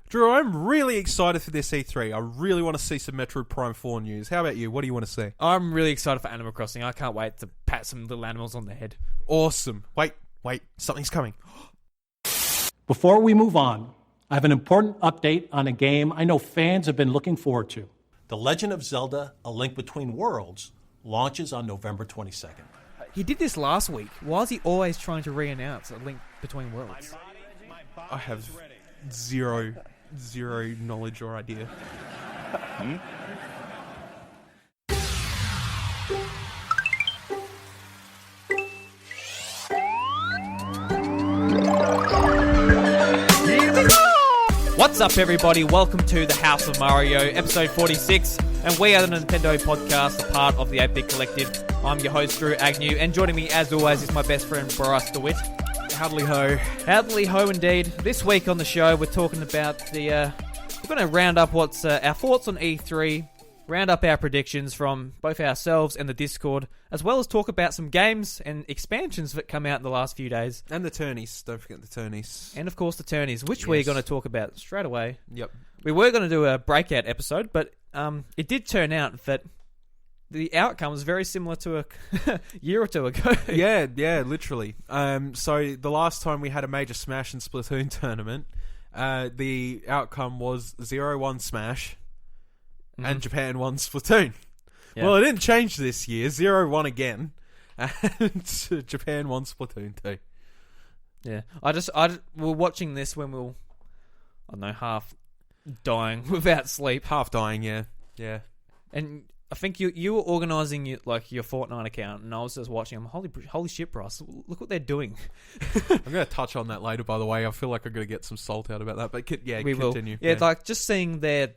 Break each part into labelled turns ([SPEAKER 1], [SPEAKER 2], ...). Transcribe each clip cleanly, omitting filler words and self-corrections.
[SPEAKER 1] Drew, I'm really excited for this E3. I really want to see some Metroid Prime 4 news. How about you? What do you want to see?
[SPEAKER 2] I'm really excited for Animal Crossing. I can't wait to pat some little animals on the head.
[SPEAKER 1] Awesome. Wait, something's coming.
[SPEAKER 3] Before we move on, I have an important update on a game I know fans have been looking forward to. The Legend of Zelda: A Link Between Worlds launches on November 22nd.
[SPEAKER 2] He did this last week. Why is he always trying to re-announce A Link Between Worlds?
[SPEAKER 1] I have zero knowledge or idea.
[SPEAKER 2] What's up, everybody? Welcome to the House of Mario, episode 46, and we are the Nintendo Podcast, a part of the 8-Bit Collective. I'm your host, Drew Agnew, and joining me, as always, is my best friend, Bryce DeWitt.
[SPEAKER 1] Howdy ho.
[SPEAKER 2] Howdy ho, indeed. This week on the show, we're talking about we're going to round up what's our thoughts on E3, round up our predictions from both ourselves and the Discord, as well as talk about some games and expansions that come out in the last few days.
[SPEAKER 1] And the tourneys. Don't forget the tourneys.
[SPEAKER 2] And, of course, the tourneys, which we're going to talk about straight away.
[SPEAKER 1] Yep.
[SPEAKER 2] We were going to do a breakout episode, but it did turn out that the outcome was very similar to a year or two ago.
[SPEAKER 1] Yeah, literally. So the last time we had a major Smash and Splatoon tournament, the outcome was 0-1 Smash, and Japan won Splatoon. Yeah. Well, it didn't change this year. 0-1 again, and Japan won Splatoon 2.
[SPEAKER 2] Yeah, we're watching this when we're, I don't know, half dying without sleep.
[SPEAKER 1] Half dying, yeah.
[SPEAKER 2] And I think you were organising your Fortnite account, and I was just watching them. Holy shit, Bryce! Look what they're doing.
[SPEAKER 1] I'm going to touch on that later, by the way. I feel like I'm going to get some salt out about that, but
[SPEAKER 2] we
[SPEAKER 1] continue.
[SPEAKER 2] Will. Yeah, just seeing their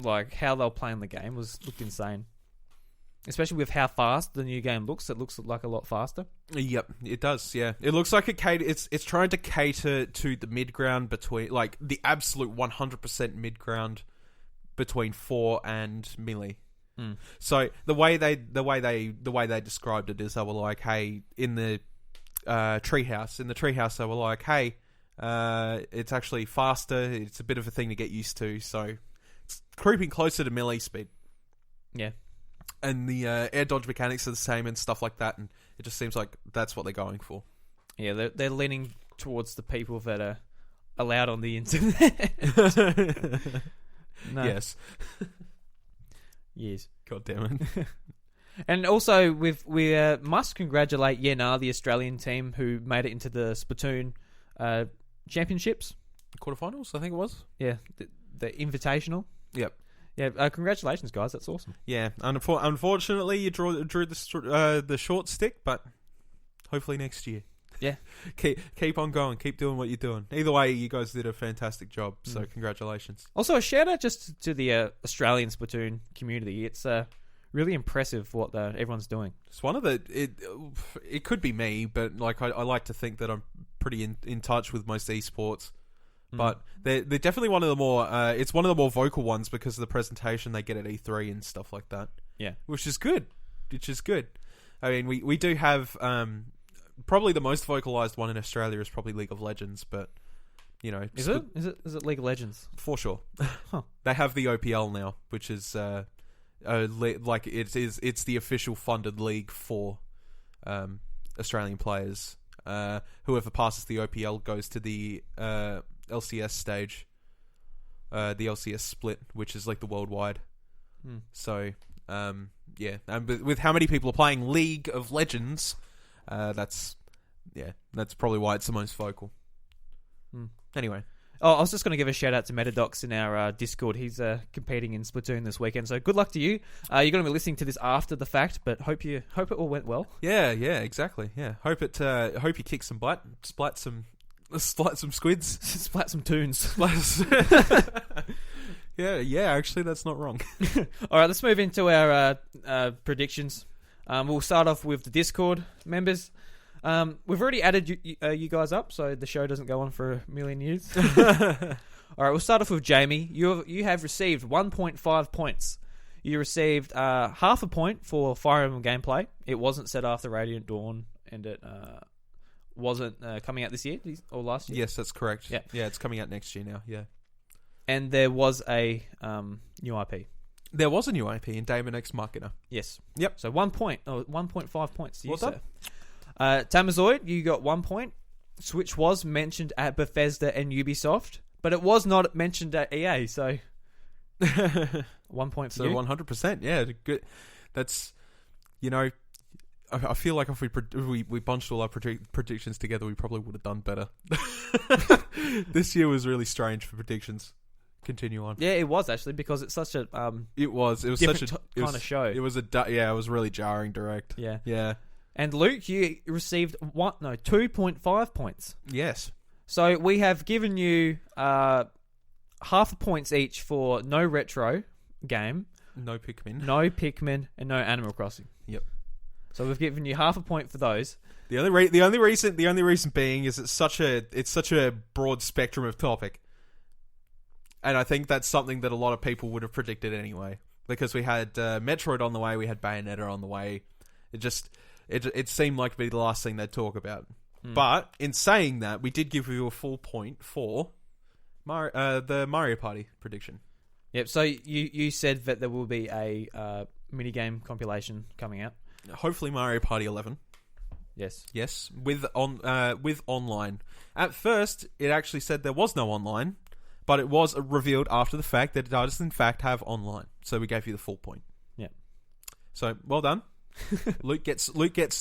[SPEAKER 2] how they're playing the game looked insane. Especially with how fast the new game looks. It looks like a lot faster.
[SPEAKER 1] Yep, it does, yeah. It looks like it's trying to cater to the mid-ground between, like, the absolute 100% mid-ground between 4 and Melee. So the way they described it is they were like, hey, in the treehouse, they were like, hey, it's actually faster, it's a bit of a thing to get used to, so it's creeping closer to Melee speed.
[SPEAKER 2] Yeah. And
[SPEAKER 1] the air dodge mechanics are the same and stuff like that, and it just seems like that's what they're going for.
[SPEAKER 2] Yeah, they're leaning towards the people that are allowed on the internet. No.
[SPEAKER 1] Yes.
[SPEAKER 2] Yes.
[SPEAKER 1] God damn it.
[SPEAKER 2] And also, we must congratulate Yenar, the Australian team, who made it into the Splatoon championships.
[SPEAKER 1] Quarterfinals, I think it was.
[SPEAKER 2] Yeah, the Invitational.
[SPEAKER 1] Yep.
[SPEAKER 2] Yeah, congratulations, guys. That's awesome.
[SPEAKER 1] Yeah, unfortunately, you drew the short stick, but hopefully next year.
[SPEAKER 2] Yeah.
[SPEAKER 1] Keep on going. Keep doing what you're doing. Either way, you guys did a fantastic job, so congratulations.
[SPEAKER 2] Also, a shout-out just to the Australian Splatoon community. It's really impressive what everyone's doing.
[SPEAKER 1] It's one of the... It could be me, but like I like to think that I'm pretty in touch with most esports. But they're definitely one of the more... it's one of the more vocal ones because of the presentation they get at E3 and stuff like that.
[SPEAKER 2] Yeah.
[SPEAKER 1] Which is good. I mean, we do have... probably the most vocalized one in Australia is probably League of Legends, but you know,
[SPEAKER 2] is it League of Legends
[SPEAKER 1] for sure?
[SPEAKER 2] Huh.
[SPEAKER 1] They have the OPL now, which is like it's the official funded league for Australian players. Whoever passes the OPL goes to the LCS stage, the LCS split, which is like the worldwide. So yeah, and with how many people are playing League of Legends. That's probably why it's the most vocal. Anyway.
[SPEAKER 2] Oh, I was just going to give a shout out to Metadox in our Discord. He's competing in Splatoon this weekend, so good luck to you. You're going to be listening to this after the fact, but hope it all went well.
[SPEAKER 1] Yeah, exactly. Yeah, hope you kick some butt, splat some squids,
[SPEAKER 2] splat some tunes.
[SPEAKER 1] Yeah. Actually, that's not wrong.
[SPEAKER 2] All right, let's move into our predictions. We'll start off with the Discord members. We've already added you guys up, so the show doesn't go on for a million years. All right, we'll start off with Jamie. You have received 1.5 points. You received half a point for Fire Emblem gameplay. It wasn't set after Radiant Dawn, and it wasn't coming out this year or last year.
[SPEAKER 1] Yes, that's correct.
[SPEAKER 2] Yeah,
[SPEAKER 1] it's coming out next year now. Yeah.
[SPEAKER 2] And there was a new IP.
[SPEAKER 1] There was a new IP in Daemon X Machina.
[SPEAKER 2] Yes.
[SPEAKER 1] Yep.
[SPEAKER 2] So 1 point, 1.5 points. You
[SPEAKER 1] Well done.
[SPEAKER 2] Tamazoid, you got 1 point. Switch was mentioned at Bethesda and Ubisoft, but it was not mentioned at EA. So 1 point for
[SPEAKER 1] So
[SPEAKER 2] you.
[SPEAKER 1] 100%. Yeah, good. That's, I feel like if we bunched all our predictions together, we probably would have done better. This year was really strange for predictions. Continue on.
[SPEAKER 2] Yeah, it was actually because it's such a
[SPEAKER 1] It was
[SPEAKER 2] different
[SPEAKER 1] such a
[SPEAKER 2] kind of show.
[SPEAKER 1] It was it was really jarring direct.
[SPEAKER 2] Yeah.
[SPEAKER 1] Yeah.
[SPEAKER 2] And Luke, you received 2.5 points.
[SPEAKER 1] Yes.
[SPEAKER 2] So we have given you half a points each for no retro game,
[SPEAKER 1] No Pikmin.
[SPEAKER 2] no Pikmin, and no Animal Crossing.
[SPEAKER 1] Yep.
[SPEAKER 2] So we've given you half a point for those.
[SPEAKER 1] The only reason being is it's such a broad spectrum of topic. And I think that's something that a lot of people would have predicted anyway, because we had Metroid on the way, we had Bayonetta on the way. It seemed like to be the last thing they'd talk about. But in saying that, we did give you a full point for the Mario Party prediction.
[SPEAKER 2] Yep. So you said that there will be a minigame compilation coming out.
[SPEAKER 1] Hopefully, Mario Party 11.
[SPEAKER 2] Yes.
[SPEAKER 1] With online. At first, it actually said there was no online. But it was revealed after the fact that it does in fact have online. So we gave you the full point.
[SPEAKER 2] Yeah.
[SPEAKER 1] So well done. Luke gets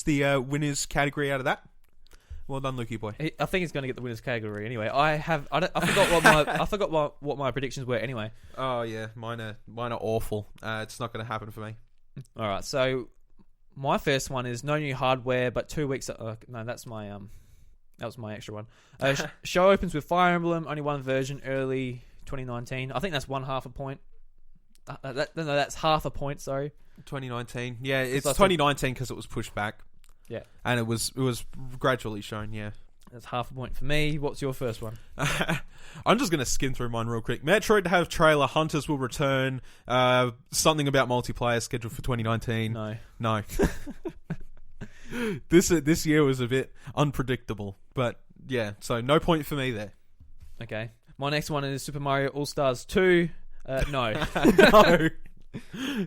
[SPEAKER 1] the winners category out of that. Well done, Lukey boy.
[SPEAKER 2] I think he's going to get the winners category anyway. I forgot what my predictions were anyway.
[SPEAKER 1] Oh yeah, mine are awful. It's not going to happen for me.
[SPEAKER 2] All right. So my first one is no new hardware, but 2 weeks. No, that's my That was my extra one. Show opens with Fire Emblem, only one version, early 2019. I think that's 1/2 a point. That's half a point. Sorry.
[SPEAKER 1] 2019. Yeah, it's
[SPEAKER 2] So
[SPEAKER 1] 2019 because it was pushed back.
[SPEAKER 2] Yeah,
[SPEAKER 1] and it was gradually shown. Yeah,
[SPEAKER 2] that's half a point for me. What's your first one?
[SPEAKER 1] I'm just gonna skim through mine real quick. Metroid to have trailer. Hunters will return. Something about multiplayer scheduled for 2019. No. This year was a bit unpredictable, but yeah, so no point for me there.
[SPEAKER 2] Okay, my next one is Super Mario All Stars 2. No,
[SPEAKER 1] no,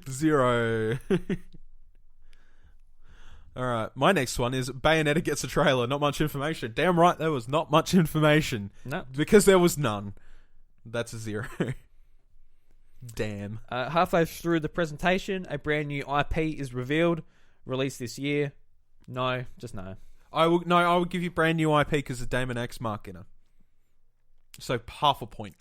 [SPEAKER 1] 0. All right, my next one is Bayonetta gets a trailer. Not much information. Damn right, there was not much information.
[SPEAKER 2] No,
[SPEAKER 1] because there was none. That's a 0. Damn.
[SPEAKER 2] Halfway through the presentation, a brand new IP is revealed, released this year. No, just no.
[SPEAKER 1] I will give you brand new IP because of Daemon X Machina. So half a point.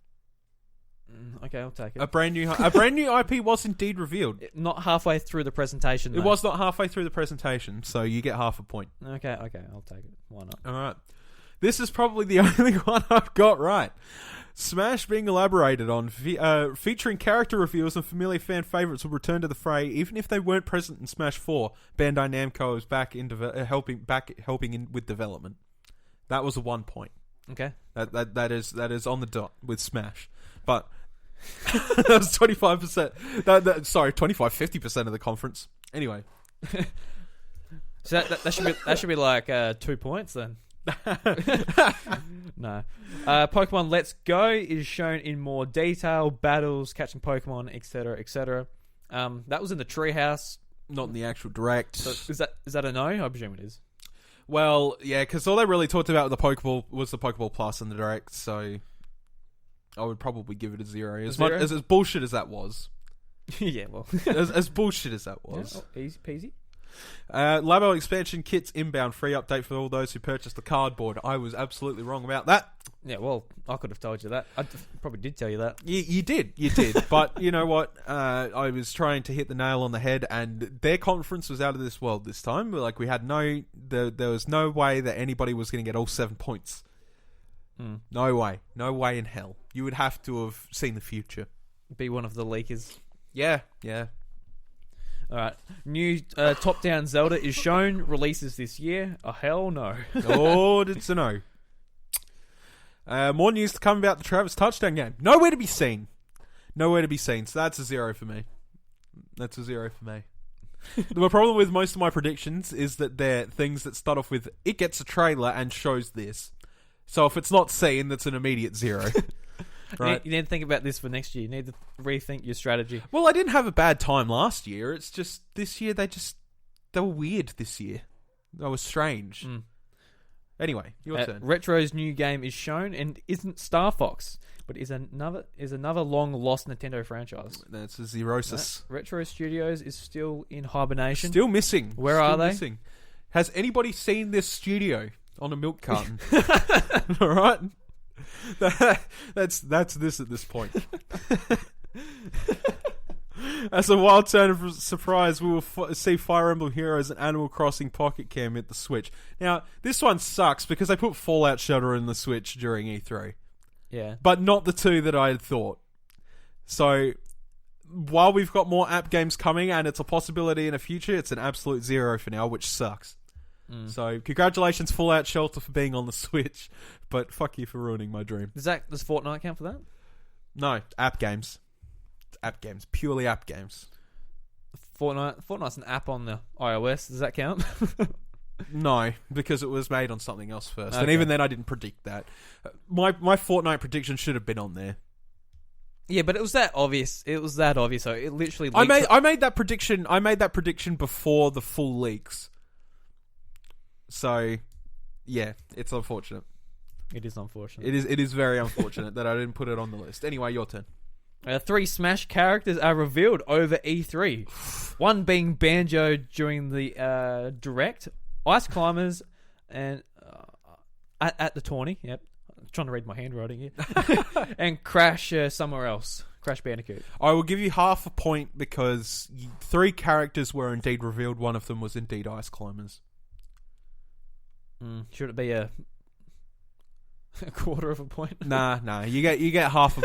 [SPEAKER 2] Okay, I'll take it.
[SPEAKER 1] A brand new IP was indeed revealed.
[SPEAKER 2] Not halfway through the presentation, though.
[SPEAKER 1] It was not halfway through the presentation, so you get half a point.
[SPEAKER 2] Okay, I'll take it. Why not?
[SPEAKER 1] All right. This is probably the only one I've got right. Smash being elaborated on, featuring character reveals and familiar fan favorites will return to the fray, even if they weren't present in Smash 4. Bandai Namco is back in helping in with development. That was a 1 point.
[SPEAKER 2] Okay.
[SPEAKER 1] That is on the dot with Smash, but that was 25%. Sorry, 50% of the conference. Anyway,
[SPEAKER 2] so that should be like 2 points then. No. Pokemon Let's Go is shown in more detail. Battles, catching Pokemon, etc., etc. That was in the treehouse,
[SPEAKER 1] not in the actual direct.
[SPEAKER 2] So is that a no? I presume it is.
[SPEAKER 1] Well, yeah, because all they really talked about with the Pokeball was the Pokeball Plus in the direct, so I would probably give it a 0. As bullshit as that was.
[SPEAKER 2] Yeah, well.
[SPEAKER 1] as bullshit as that was.
[SPEAKER 2] Yeah, easy peasy.
[SPEAKER 1] Labo expansion kits inbound, free update for all those who purchased the cardboard. I was absolutely wrong about that.
[SPEAKER 2] Yeah, well, I could have told you that. I probably did tell you that.
[SPEAKER 1] You did. But you know what? I was trying to hit the nail on the head, and their conference was out of this world this time. Like, we had there was no way that anybody was going to get all 7 points. No way in hell. You would have to have seen the future.
[SPEAKER 2] Be one of the leakers.
[SPEAKER 1] Yeah.
[SPEAKER 2] Alright. New top-down Zelda is shown. Releases this year. Oh, hell no.
[SPEAKER 1] Oh, it's a no. More news to come about the Travis touchdown game. Nowhere to be seen. So that's a 0 for me. The problem with most of my predictions is that they're things that start off with, it gets a trailer and shows this. So if it's not seen, that's an immediate 0. Right.
[SPEAKER 2] You need to think about this for next year. You need to rethink your strategy.
[SPEAKER 1] Well, I didn't have a bad time last year. It's just this year they were weird this year. They were strange. Anyway, your turn.
[SPEAKER 2] Retro's new game is shown and isn't Star Fox, but is another long lost Nintendo franchise.
[SPEAKER 1] That's a Zerosis.
[SPEAKER 2] Retro Studios is still in hibernation.
[SPEAKER 1] Still missing.
[SPEAKER 2] Where are they?
[SPEAKER 1] Missing. Has anybody seen this studio on a milk carton? All right. That's this at this point. As a wild turn of surprise, we will see Fire Emblem Heroes and Animal Crossing Pocket Cam at the Switch. Now, this one sucks because they put Fallout Shelter in the Switch during E3.
[SPEAKER 2] Yeah.
[SPEAKER 1] But not the two that I had thought. So, while we've got more app games coming and it's a possibility in the future, it's an absolute zero for now, which sucks. So, congratulations Fallout Shelter for being on the Switch, but fuck you for ruining my dream.
[SPEAKER 2] Does Fortnite count for that?
[SPEAKER 1] No, app games. It's app games. Purely app games.
[SPEAKER 2] Fortnite's an app on the iOS. Does that count?
[SPEAKER 1] No, because it was made on something else first.
[SPEAKER 2] Okay.
[SPEAKER 1] And even then I didn't predict that. My Fortnite prediction should have been on there.
[SPEAKER 2] Yeah, but it was that obvious. So it literally
[SPEAKER 1] I
[SPEAKER 2] leaked
[SPEAKER 1] made that prediction before the full leaks. So, yeah, it's unfortunate.
[SPEAKER 2] It is unfortunate.
[SPEAKER 1] It is very unfortunate that I didn't put it on the list. Anyway, your turn.
[SPEAKER 2] 3 Smash characters are revealed over E3. One being Banjo during the Direct, Ice Climbers, and at the tourney. Yep, I'm trying to read my handwriting here. And Crash somewhere else. Crash Bandicoot.
[SPEAKER 1] I will give you half a point because 3 characters were indeed revealed. One of them was indeed Ice Climbers.
[SPEAKER 2] Should it be a quarter of a point?
[SPEAKER 1] Nah. You get half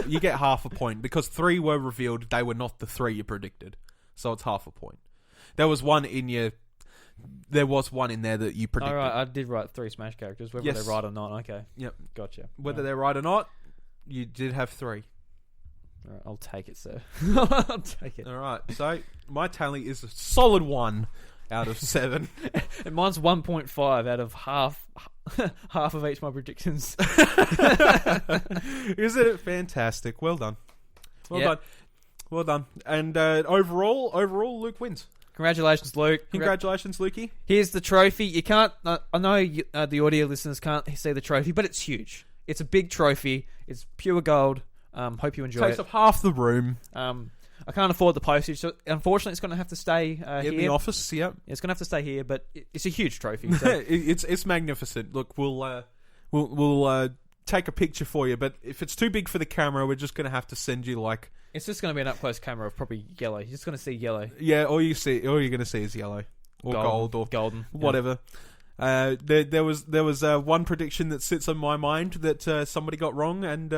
[SPEAKER 1] a point because 3 were revealed. They were not the 3 you predicted, so it's half a point. There was one in there that you predicted.
[SPEAKER 2] All right, I did write 3 Smash characters, whether they're right or not. Okay.
[SPEAKER 1] Yep.
[SPEAKER 2] Gotcha.
[SPEAKER 1] Whether they're right or not, you did have 3.
[SPEAKER 2] All right, I'll take it, sir. I'll take it.
[SPEAKER 1] All right. So my tally is a solid 1 out of 7.
[SPEAKER 2] And mine's 1.5 out of half of each of my predictions.
[SPEAKER 1] Isn't it fantastic? Well done. Well done. And overall, Luke wins.
[SPEAKER 2] Congratulations, Luke.
[SPEAKER 1] Congratulations, Lukey.
[SPEAKER 2] Here's the trophy. You can't. I know the audio listeners can't see the trophy, but it's huge. It's a big trophy. It's pure gold. Hope you enjoy
[SPEAKER 1] Takes up half the room.
[SPEAKER 2] I can't afford the postage, so unfortunately, it's going to have to stay here
[SPEAKER 1] in the office. Yeah,
[SPEAKER 2] it's going to have to stay here, but it's a huge trophy. So.
[SPEAKER 1] it's magnificent. Look, we'll take a picture for you, but if it's too big for the camera, we're just going to have to send you like.
[SPEAKER 2] It's just going to be an up close camera of probably yellow. You're just going to see yellow.
[SPEAKER 1] Yeah, all you're going to see is yellow or gold or
[SPEAKER 2] golden,
[SPEAKER 1] whatever. Yeah. There was one prediction that sits on my mind that somebody got wrong, and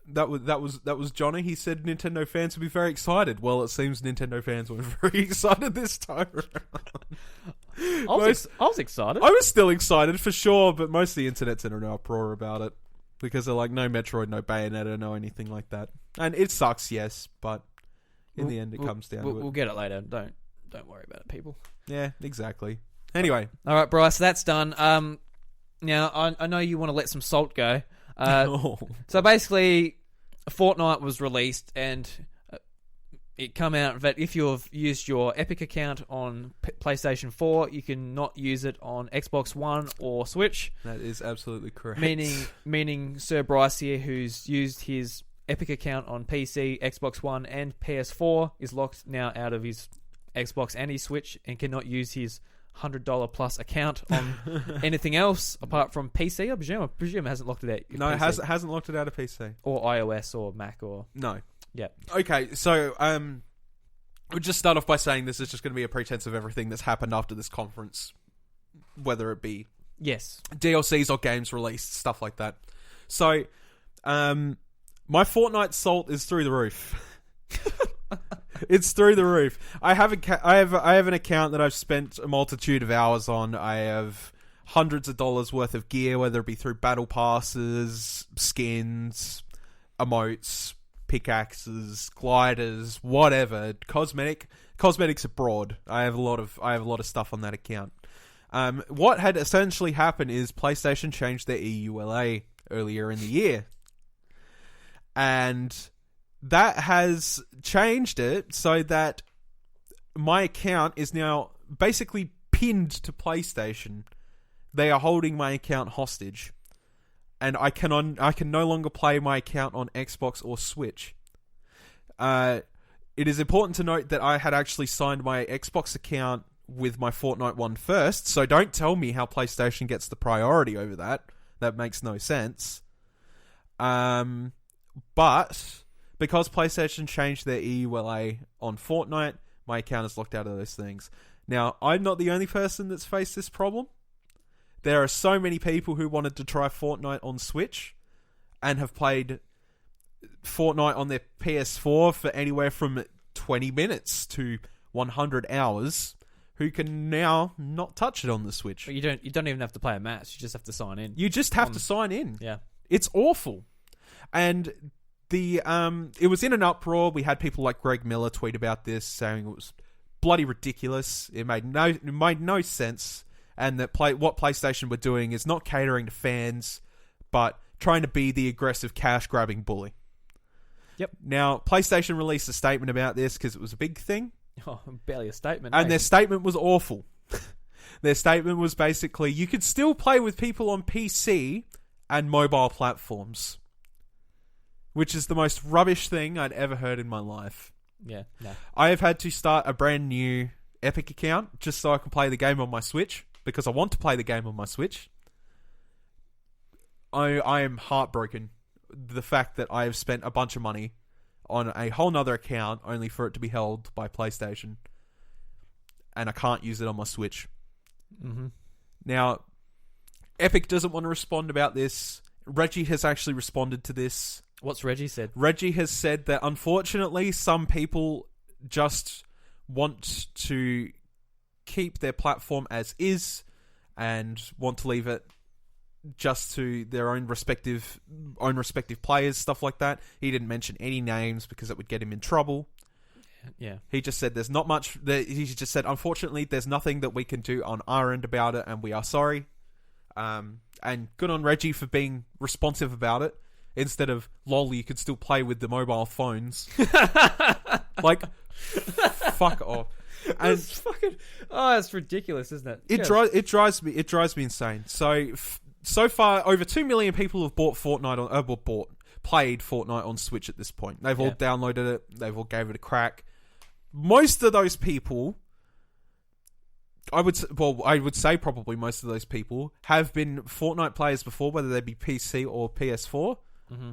[SPEAKER 1] that was Johnny. He said Nintendo fans would be very excited. Well, it seems Nintendo fans weren't very excited this time around.
[SPEAKER 2] I was excited.
[SPEAKER 1] I was still excited for sure, but most of the internet's in an uproar about it because they're like, no Metroid, no Bayonetta, no anything like that. And it sucks, yes, but in the end, it comes down to it.
[SPEAKER 2] We'll get it later. Don't worry about it, people.
[SPEAKER 1] Yeah, exactly. Anyway,
[SPEAKER 2] all right, Bryce, that's done. Now I know you want to let some salt go. So basically, Fortnite was released, and it come out that if you have used your Epic account on PlayStation 4, you can not use it on Xbox One or Switch.
[SPEAKER 1] That is absolutely correct.
[SPEAKER 2] Meaning Sir Bryce here, who's used his Epic account on PC, Xbox One, and PS4, is locked now out of his Xbox and his Switch and cannot use his $100 plus account on anything else apart from PC. I presume it hasn't locked it out.
[SPEAKER 1] No, it hasn't locked it out of PC
[SPEAKER 2] or iOS or Mac or
[SPEAKER 1] no.
[SPEAKER 2] Yeah.
[SPEAKER 1] Okay, so we'll just start off by saying this is just going to be a pretense of everything that's happened after this conference, whether it be DLCs or games released, stuff like that. So, my Fortnite salt is through the roof. It's through the roof. I have an account that I've spent a multitude of hours on. I have hundreds of dollars worth of gear, whether it be through battle passes, skins, emotes, pickaxes, gliders, whatever. Cosmetics abroad. I have a lot of stuff on that account. What had essentially happened is PlayStation changed their EULA earlier in the year. And that has changed it so that my account is now basically pinned to PlayStation. They are holding my account hostage. And I can no longer play my account on Xbox or Switch. It is important to note that I had actually signed my Xbox account with my Fortnite one first, so don't tell me how PlayStation gets the priority over that. That makes no sense. But because PlayStation changed their EULA on Fortnite, my account is locked out of those things. Now, I'm not the only person that's faced this problem. There are so many people who wanted to try Fortnite on Switch and have played Fortnite on their PS4 for anywhere from 20 minutes to 100 hours who can now not touch it on the Switch.
[SPEAKER 2] But you don't even have to play a match. You just have to sign in.
[SPEAKER 1] You just have to sign in.
[SPEAKER 2] Yeah.
[SPEAKER 1] It's awful. And it was in an uproar. We had people like Greg Miller tweet about this, saying it was bloody ridiculous. It made no sense, and that what PlayStation were doing is not catering to fans, but trying to be the aggressive cash grabbing bully.
[SPEAKER 2] Yep.
[SPEAKER 1] Now, PlayStation released a statement about this because it was a big thing.
[SPEAKER 2] Oh, barely a statement.
[SPEAKER 1] And their statement was awful. Their statement was basically, you could still play with people on PC and mobile platforms. Which is the most rubbish thing I'd ever heard in my life.
[SPEAKER 2] Yeah, no.
[SPEAKER 1] I have had to start a brand new Epic account just so I can play the game on my Switch, because I want to play the game on my Switch. I am heartbroken. The fact that I have spent a bunch of money on a whole nother account only for it to be held by PlayStation, and I can't use it on my Switch.
[SPEAKER 2] Mm-hmm.
[SPEAKER 1] Now, Epic doesn't want to respond about this. Reggie has actually responded to this.
[SPEAKER 2] What's Reggie said?
[SPEAKER 1] Reggie has said that unfortunately some people just want to keep their platform as is and want to leave it just to their own respective players, stuff like that. He didn't mention any names because it would get him in trouble.
[SPEAKER 2] Yeah.
[SPEAKER 1] He just said there's not much. He just said, unfortunately, there's nothing that we can do on our end about it, and we are sorry. And good on Reggie for being responsive about it. Instead of, lol, you could still play with the mobile phones. Like, fuck off. And
[SPEAKER 2] it's fucking... Oh, it's ridiculous, isn't it?
[SPEAKER 1] It drives me insane. So far, over 2 million people have bought Fortnite played Fortnite on Switch at this point. They've all downloaded it. They've all gave it a crack. Most of those people, I would say probably most of those people have been Fortnite players before, whether they be PC or PS4.
[SPEAKER 2] Mm-hmm.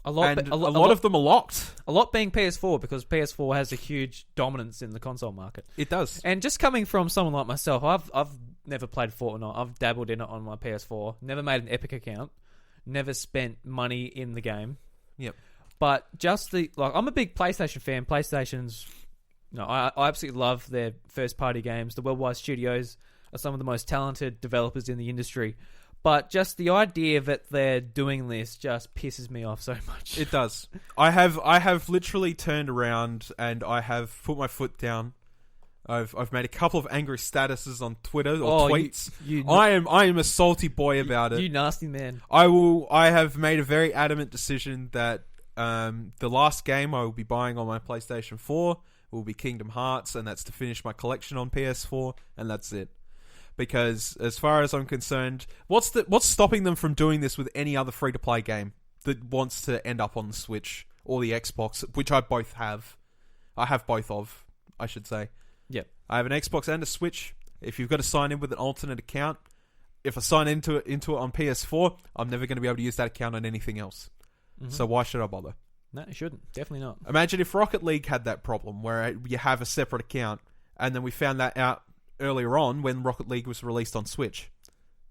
[SPEAKER 1] A lot of them are locked.
[SPEAKER 2] A lot being PS4, because PS4 has a huge dominance in the console market.
[SPEAKER 1] It does.
[SPEAKER 2] And just coming from someone like myself, I've never played Fortnite. I've dabbled in it on my PS4. Never made an Epic account. Never spent money in the game.
[SPEAKER 1] Yep.
[SPEAKER 2] But just I'm a big PlayStation fan. PlayStation's, I absolutely love their first party games. The Worldwide Studios are some of the most talented developers in the industry. But just the idea that they're doing this just pisses me off so much.
[SPEAKER 1] It does. I have literally turned around and I have put my foot down. I've made a couple of angry statuses on Twitter or tweets. I am a salty boy about it.
[SPEAKER 2] You nasty man.
[SPEAKER 1] I have made a very adamant decision that the last game I will be buying on my PlayStation 4 will be Kingdom Hearts, and that's to finish my collection on PS4, and that's it. Because as far as I'm concerned, what's stopping them from doing this with any other free-to-play game that wants to end up on the Switch or the Xbox, which I both have. I have both of, I should say.
[SPEAKER 2] Yep.
[SPEAKER 1] I have an Xbox and a Switch. If you've got to sign in with an alternate account, if I sign into it on PS4, I'm never going to be able to use that account on anything else. Mm-hmm. So why should I bother?
[SPEAKER 2] No, you shouldn't. Definitely not.
[SPEAKER 1] Imagine if Rocket League had that problem where you have a separate account, and then we found that out earlier on when Rocket League was released on Switch.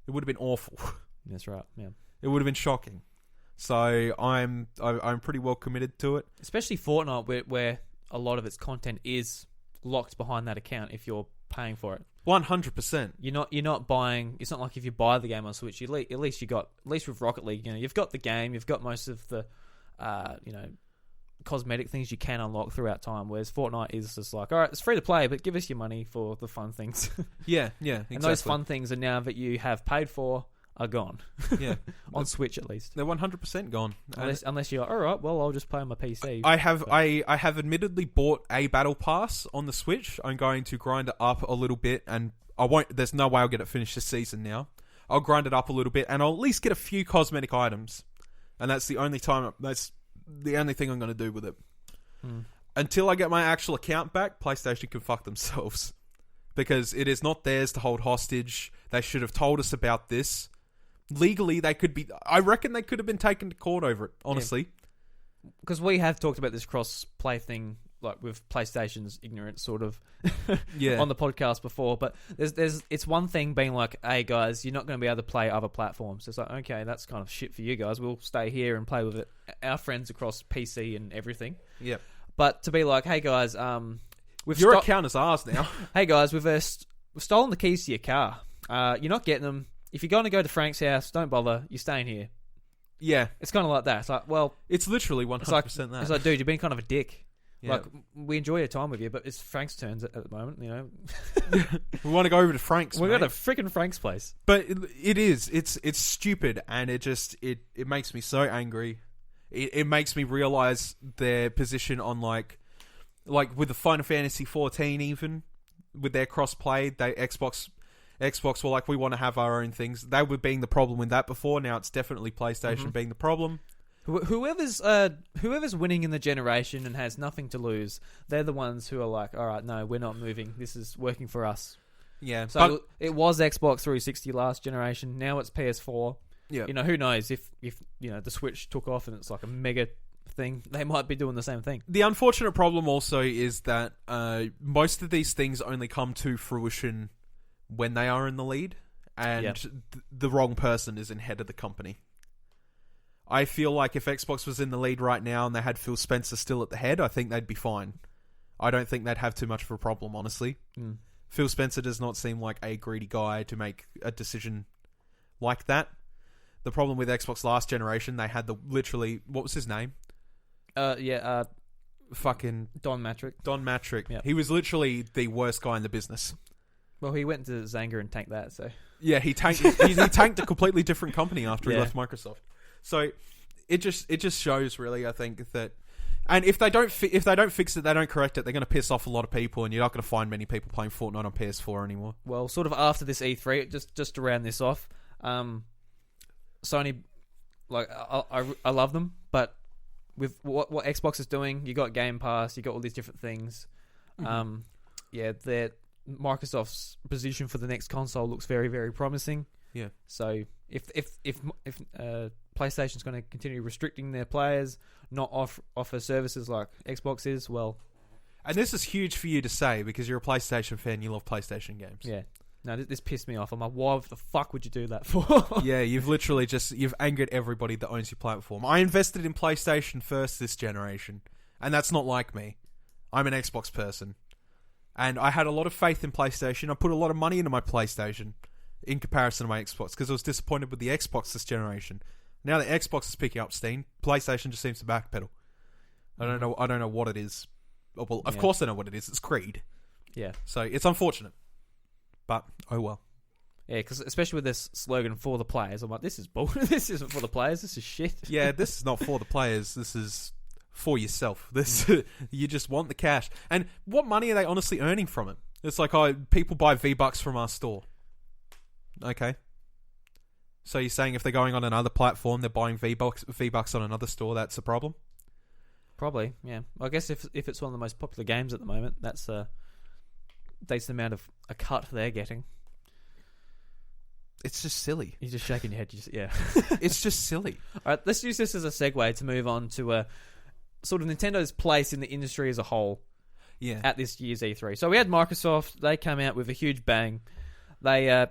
[SPEAKER 1] It would have been awful.
[SPEAKER 2] That's right, yeah.
[SPEAKER 1] It would have been shocking. So I'm pretty well committed to it.
[SPEAKER 2] Especially Fortnite, where a lot of its content is locked behind that account if you're paying for it.
[SPEAKER 1] 100%.
[SPEAKER 2] You're not buying. It's not like if you buy the game on Switch, at least with Rocket League, you've got the game, you've got most of the cosmetic things you can unlock throughout time, whereas Fortnite is just like, all right, it's free to play, but give us your money for the fun things.
[SPEAKER 1] Yeah, exactly.
[SPEAKER 2] And those fun things are now that you have paid for are gone.
[SPEAKER 1] Yeah,
[SPEAKER 2] On Switch at least.
[SPEAKER 1] they're 100% gone.
[SPEAKER 2] Unless you're like, all right, well, I'll just play on my PC.
[SPEAKER 1] I have admittedly bought a battle pass on the Switch. I'm going to grind it up a little bit, and I won't. There's no way I'll get it finished this season now. I'll grind it up a little bit, and I'll at least get a few cosmetic items, and that's the only time. That's the only thing I'm going to do with it. Until I get my actual account back, PlayStation can fuck themselves, because it is not theirs to hold hostage. They should have told us about this. Legally, they could be. I reckon they could have been taken to court over it. Honestly,
[SPEAKER 2] because we have talked about this cross-play thing, like with PlayStation's ignorance, sort of, on the podcast before. But it's one thing being like, "Hey guys, you're not going to be able to play other platforms." It's like, okay, that's kind of shit for you guys. We'll stay here and play with it. Our friends across PC and everything.
[SPEAKER 1] Yeah.
[SPEAKER 2] But to be like, "Hey guys,
[SPEAKER 1] your account is ours now."
[SPEAKER 2] Hey guys, we've stolen the keys to your car. You're not getting them. If you're going to go to Frank's house, don't bother. You're staying here.
[SPEAKER 1] Yeah.
[SPEAKER 2] It's kind of like that. It's like, well...
[SPEAKER 1] It's literally 100% that.
[SPEAKER 2] It's like, dude, you're being kind of a dick.
[SPEAKER 1] Yeah.
[SPEAKER 2] Like, we enjoy your time with you, but it's Frank's turns at the moment, you know?
[SPEAKER 1] We want to go over to Frank's,
[SPEAKER 2] We're going to freaking Frank's place.
[SPEAKER 1] But it is. It's stupid, and it makes me so angry. It makes me realise their position on, like with the Final Fantasy 14 even, with their cross-play, Xbox were like, we want to have our own things. They were being the problem with that before. Now it's definitely PlayStation being the problem.
[SPEAKER 2] Whoever's winning in the generation and has nothing to lose, they're the ones who are like, all right, no, we're not moving. This is working for us.
[SPEAKER 1] Yeah.
[SPEAKER 2] So it was Xbox 360 last generation. Now it's PS4.
[SPEAKER 1] Yeah.
[SPEAKER 2] You know, who knows if you know the Switch took off and it's like a mega thing, they might be doing the same thing.
[SPEAKER 1] The unfortunate problem also is that most of these things only come to fruition when they are in the lead, and the wrong person is in head of the company. I feel like if Xbox was in the lead right now and they had Phil Spencer still at the head, I think they'd be fine. I don't think they'd have too much of a problem, honestly. Phil Spencer does not seem like a greedy guy to make a decision like that. The problem with Xbox last generation, they had literally, what was his name? Fucking
[SPEAKER 2] Don Matrick.
[SPEAKER 1] Don Matrick.
[SPEAKER 2] Yep.
[SPEAKER 1] He was literally the worst guy in the business.
[SPEAKER 2] Well, he went to Zynga and tanked that, so...
[SPEAKER 1] Yeah, he tanked a completely different company after he left Microsoft. So it just shows, really, I think, that... And if they don't fix it, they don't correct it, they're going to piss off a lot of people, and you're not going to find many people playing Fortnite on PS4 anymore.
[SPEAKER 2] Well, sort of after this E3, just to round this off, Sony, like, I love them, but with what Xbox is doing, you got Game Pass, you got all these different things. Microsoft's position for the next console looks very, very promising.
[SPEAKER 1] Yeah.
[SPEAKER 2] So if PlayStation's going to continue restricting their players, not offer services like Xbox is, well...
[SPEAKER 1] And this is huge for you to say, because you're a PlayStation fan, you love PlayStation games.
[SPEAKER 2] Yeah. No, this pissed me off. I'm like, why the fuck would you do that for?
[SPEAKER 1] Yeah, you've literally you've angered everybody that owns your platform. I invested in PlayStation first this generation, and that's not like me. I'm an Xbox person. And I had a lot of faith in PlayStation. I put a lot of money into my PlayStation in comparison to my Xbox, because I was disappointed with the Xbox this generation. Now that Xbox is picking up steam, PlayStation just seems to backpedal. I don't know what it is. Well, of course I know what it is. It's Creed.
[SPEAKER 2] Yeah.
[SPEAKER 1] So it's unfortunate. But, oh well.
[SPEAKER 2] Yeah, because especially with this slogan, for the players, I'm like, this is bull. This isn't for the players. This is shit.
[SPEAKER 1] Yeah, this is not for the players. This is... for yourself. You just want the cash. And what money are they honestly earning from it? It's like, people buy V-Bucks from our store. Okay. So you're saying if they're going on another platform, they're buying V-Bucks on another store, that's a problem?
[SPEAKER 2] Probably, yeah. I guess if it's one of the most popular games at the moment, that's the amount of a cut they're getting.
[SPEAKER 1] It's just silly.
[SPEAKER 2] You're just shaking your head. Yeah.
[SPEAKER 1] It's just silly.
[SPEAKER 2] All right, let's use this as a segue to move on to sort of Nintendo's place in the industry as a whole.
[SPEAKER 1] Yeah.
[SPEAKER 2] At this year's E3. So we had Microsoft. They came out with a huge bang. They, I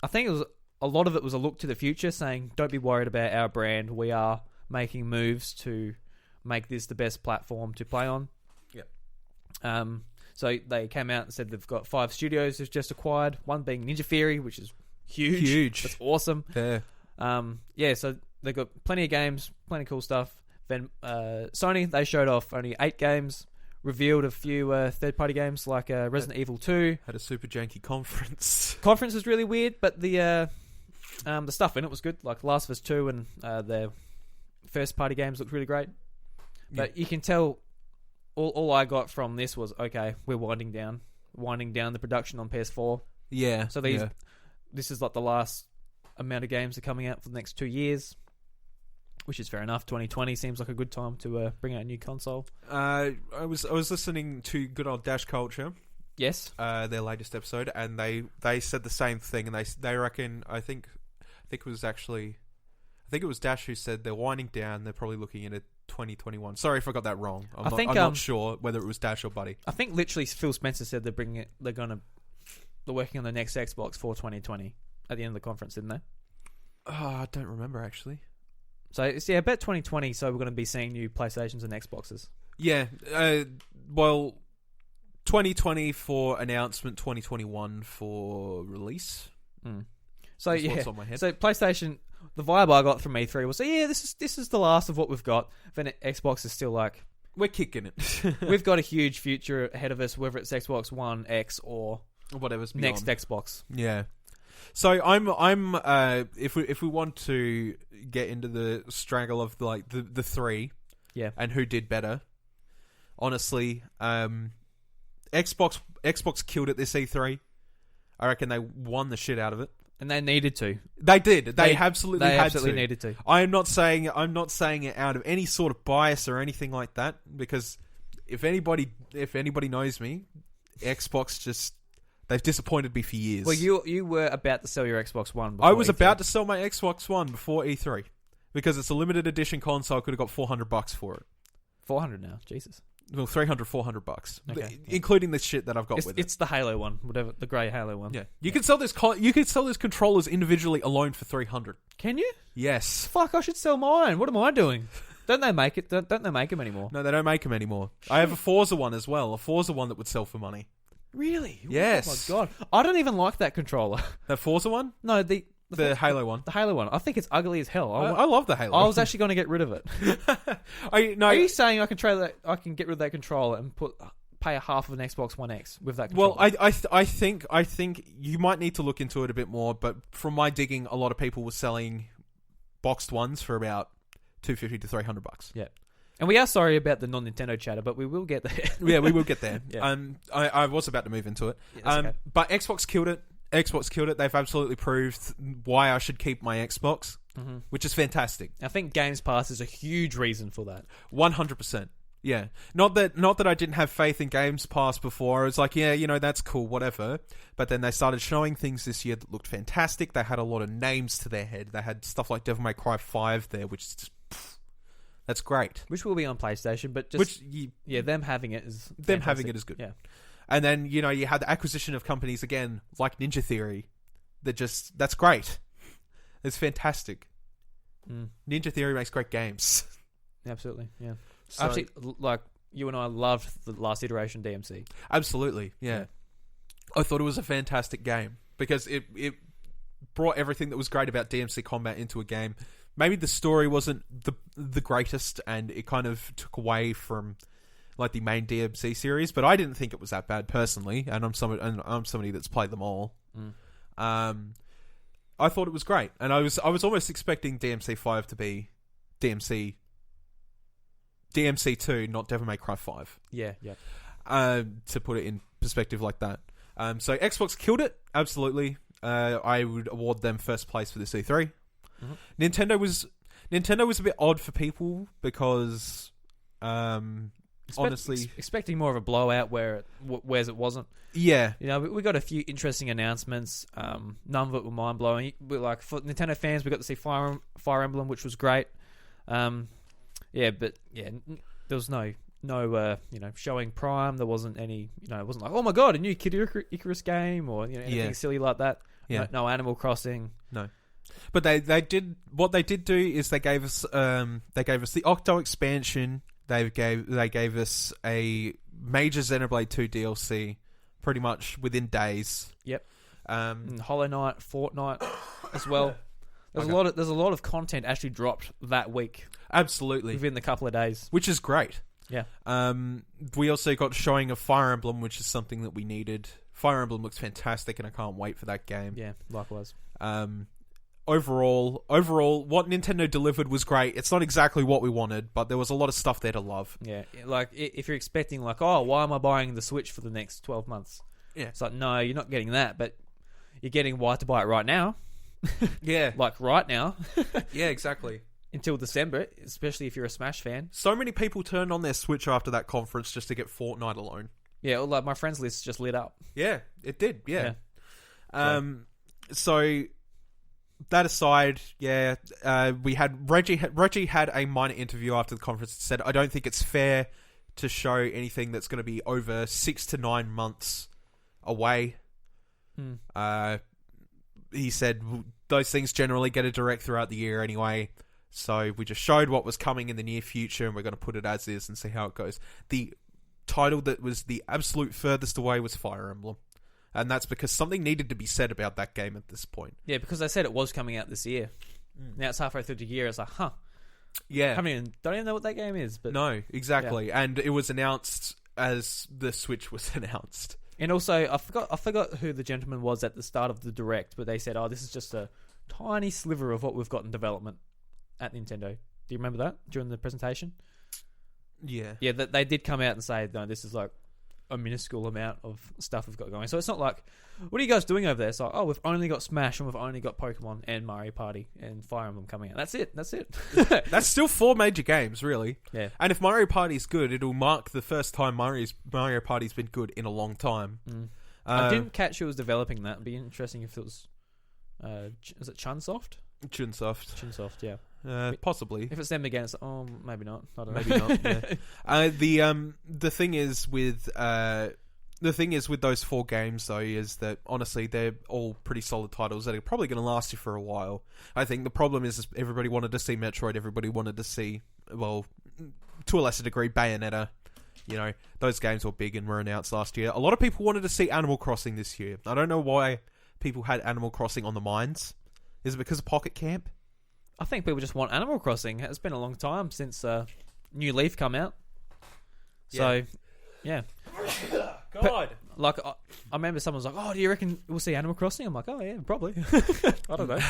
[SPEAKER 2] think it was a lot of it was a look to the future, saying, "Don't be worried about our brand. We are making moves to make this the best platform to play on."
[SPEAKER 1] Yeah.
[SPEAKER 2] So they came out and said they've got 5 studios they've just acquired. One being Ninja Theory, which is huge.
[SPEAKER 1] Huge.
[SPEAKER 2] That's awesome.
[SPEAKER 1] Yeah.
[SPEAKER 2] So they've got plenty of games, plenty of cool stuff. Then Sony, they showed off only 8 games, revealed a few third-party games like Resident Evil 2.
[SPEAKER 1] Had a super janky conference.
[SPEAKER 2] Conference was really weird, but the The stuff in it was good. Like Last of Us 2 and their first-party games looked really great. But you can tell all I got from this was, okay, we're winding down the production on PS4.
[SPEAKER 1] Yeah.
[SPEAKER 2] So this is like the last amount of games that are coming out for the next 2 years, which is fair enough. 2020 seems like a good time to bring out a new console.
[SPEAKER 1] I was listening to good old Dash Culture.
[SPEAKER 2] Yes.
[SPEAKER 1] Their latest episode, and they said the same thing, and they reckon I think it was Dash who said they're winding down. They're probably looking at 2021. Sorry if I got that wrong. I'm not sure whether it was Dash or Buddy.
[SPEAKER 2] I think literally Phil Spencer said they're working on the next Xbox for 2020 at the end of the conference, didn't they?
[SPEAKER 1] I don't remember actually.
[SPEAKER 2] So it's about 2020. So we're going to be seeing new PlayStations and Xboxes.
[SPEAKER 1] Yeah. Well, 2020 for announcement, 2021 for release.
[SPEAKER 2] So
[SPEAKER 1] That's
[SPEAKER 2] yeah,
[SPEAKER 1] what's on my head.
[SPEAKER 2] So PlayStation, the vibe I got from E3 was, this is the last of what we've got. Then Xbox is still like,
[SPEAKER 1] we're kicking it.
[SPEAKER 2] we've got a huge future ahead of us, whether it's Xbox One X or
[SPEAKER 1] whatever's beyond.
[SPEAKER 2] next Xbox.
[SPEAKER 1] Yeah. So I'm if we want to get into the struggle of like the three, and who did better, honestly, Xbox killed it this E3. I reckon they won the shit out of it,
[SPEAKER 2] and they needed to.
[SPEAKER 1] They did. They absolutely
[SPEAKER 2] needed to.
[SPEAKER 1] I'm not saying it out of any sort of bias or anything like that, because if anybody knows me, Xbox just. They've disappointed me for years.
[SPEAKER 2] Well, you were about to sell your Xbox One before
[SPEAKER 1] I was
[SPEAKER 2] E3.
[SPEAKER 1] about to sell my Xbox One before E3. Because it's a limited edition console, I could have got $400 for it.
[SPEAKER 2] 400 now, Jesus.
[SPEAKER 1] Well, $300, $400.
[SPEAKER 2] Okay,
[SPEAKER 1] including the shit that I've got with it.
[SPEAKER 2] It's the Halo one, whatever, the grey Halo one.
[SPEAKER 1] Yeah. You could sell this controllers individually alone for $300.
[SPEAKER 2] Can you?
[SPEAKER 1] Yes.
[SPEAKER 2] Fuck, I should sell mine. What am I doing? Don't they make it? Don't they make them anymore?
[SPEAKER 1] No, they don't make them anymore. Shit. I have a Forza one as well. A Forza one that would sell for money.
[SPEAKER 2] Really?
[SPEAKER 1] Yes.
[SPEAKER 2] Oh my god. I don't even like that controller.
[SPEAKER 1] The Forza one?
[SPEAKER 2] No, the
[SPEAKER 1] Halo one.
[SPEAKER 2] The Halo one. I think it's ugly as hell.
[SPEAKER 1] I love the Halo.
[SPEAKER 2] I was actually going to get rid of it. Are you saying I can get rid of that controller and pay a half of an Xbox One X with that controller?
[SPEAKER 1] Well, I think you might need to look into it a bit more, but from my digging, a lot of people were selling boxed ones for about $250 to $300.
[SPEAKER 2] Yeah. And we are sorry about the non-Nintendo chatter, but we will get there.
[SPEAKER 1] Yeah, we will get there.
[SPEAKER 2] Yeah.
[SPEAKER 1] I was about to move into it.
[SPEAKER 2] Yeah, okay.
[SPEAKER 1] But Xbox killed it. They've absolutely proved why I should keep my Xbox, which is fantastic.
[SPEAKER 2] I think Games Pass is a huge reason for that.
[SPEAKER 1] 100%. Yeah. Not that I didn't have faith in Games Pass before. It's like, yeah, that's cool, whatever. But then they started showing things this year that looked fantastic. They had a lot of names to their head. They had stuff like Devil May Cry 5 there, which is just... That's great.
[SPEAKER 2] Which will be on PlayStation, but them having it is fantastic.
[SPEAKER 1] Them having it is good.
[SPEAKER 2] Yeah.
[SPEAKER 1] And then, you had the acquisition of companies again, like Ninja Theory. That's great. It's fantastic. Ninja Theory makes great games.
[SPEAKER 2] Absolutely, yeah.
[SPEAKER 1] So,
[SPEAKER 2] actually, like, you and I loved the last iteration DMC.
[SPEAKER 1] Absolutely, yeah. I thought it was a fantastic game because it brought everything that was great about DMC combat into a game. Maybe the story wasn't the greatest, and it kind of took away from like the main DMC series. But I didn't think it was that bad personally, and I'm somebody that's played them all. I thought it was great, and I was almost expecting DMC 5 to be DMC 2, not Devil May Cry 5.
[SPEAKER 2] Yeah.
[SPEAKER 1] To put it in perspective like that. So Xbox killed it, absolutely. I would award them first place for this E3. Nintendo was a bit odd for people because honestly
[SPEAKER 2] expecting more of a blowout whereas it wasn't.
[SPEAKER 1] Yeah,
[SPEAKER 2] we got a few interesting announcements. None of it were mind blowing. Like for Nintendo fans, we got to see Fire Emblem, which was great. There was no showing Prime. There wasn't any. It wasn't like, oh my god, a new Kid Icarus game or anything silly like that.
[SPEAKER 1] Yeah.
[SPEAKER 2] No Animal Crossing.
[SPEAKER 1] No. But they did do is they gave us the Octo Expansion. They gave us a major Xenoblade 2 DLC pretty much within days.
[SPEAKER 2] Yep. Hollow Knight, Fortnite as well. There's a lot of content actually dropped that week.
[SPEAKER 1] Absolutely.
[SPEAKER 2] Within the couple of days,
[SPEAKER 1] which is great.
[SPEAKER 2] Yeah.
[SPEAKER 1] We also got showing of Fire Emblem, which is something that we needed. Fire Emblem looks fantastic, and I can't wait for that game.
[SPEAKER 2] Yeah, likewise.
[SPEAKER 1] overall, what Nintendo delivered was great. It's not exactly what we wanted, but there was a lot of stuff there to love.
[SPEAKER 2] Yeah, like if you're expecting like, oh, why am I buying the Switch for the next 12 months?
[SPEAKER 1] Yeah.
[SPEAKER 2] It's like, no, you're not getting that, but you're getting why to buy it right now.
[SPEAKER 1] Yeah.
[SPEAKER 2] Like right now.
[SPEAKER 1] Yeah, exactly.
[SPEAKER 2] Until December, especially if you're a Smash fan.
[SPEAKER 1] So many people turned on their Switch after that conference just to get Fortnite alone.
[SPEAKER 2] Yeah, like my friends list just lit up.
[SPEAKER 1] Yeah, it did. Yeah. So that aside, yeah, we had Reggie had a minor interview after the conference that said, I don't think it's fair to show anything that's going to be over 6 to 9 months away. He said those things generally get a direct throughout the year anyway. So we just showed what was coming in the near future, and we're going to put it as is and see how it goes. The title that was the absolute furthest away was Fire Emblem. And that's because something needed to be said about that game at this point.
[SPEAKER 2] Yeah, because they said it was coming out this year. Now it's halfway through the year. It's like,
[SPEAKER 1] Yeah.
[SPEAKER 2] don't even know what that game is. But
[SPEAKER 1] no, exactly. Yeah. And it was announced as the Switch was announced.
[SPEAKER 2] And also, I forgot who the gentleman was at the start of the Direct, but they said, oh, this is just a tiny sliver of what we've got in development at Nintendo. Do you remember that during the presentation?
[SPEAKER 1] Yeah.
[SPEAKER 2] Yeah, they did come out and say, no, this is like a minuscule amount of stuff we've got going. So it's not like, what are you guys doing over there? It's like, oh, we've only got Smash and we've only got Pokemon and Mario Party and Fire Emblem coming out. That's it.
[SPEAKER 1] That's still 4 major games, really.
[SPEAKER 2] Yeah.
[SPEAKER 1] And if Mario Party's good, it'll mark the first time Mario Party's been good in a long time.
[SPEAKER 2] I didn't catch who was developing that. It'd be interesting if it was, is it Chunsoft? Chunsoft, yeah.
[SPEAKER 1] Possibly.
[SPEAKER 2] If it's them again, it's like, oh, maybe not. I don't know.
[SPEAKER 1] Maybe not. Yeah. The thing is with those 4 games though is that honestly they're all pretty solid titles that are probably going to last you for a while. I think the problem is everybody wanted to see Metroid. Everybody wanted to see, well, to a lesser degree, Bayonetta. You know, those games were big and were announced last year. A lot of people wanted to see Animal Crossing this year. I don't know why people had Animal Crossing on the minds. Is it because of Pocket Camp?
[SPEAKER 2] I think people just want Animal Crossing. It's been a long time since New Leaf come out. So, yeah.
[SPEAKER 1] God.
[SPEAKER 2] Like, I remember someone was like, oh, do you reckon we'll see Animal Crossing? I'm like, oh, yeah, probably. I don't know.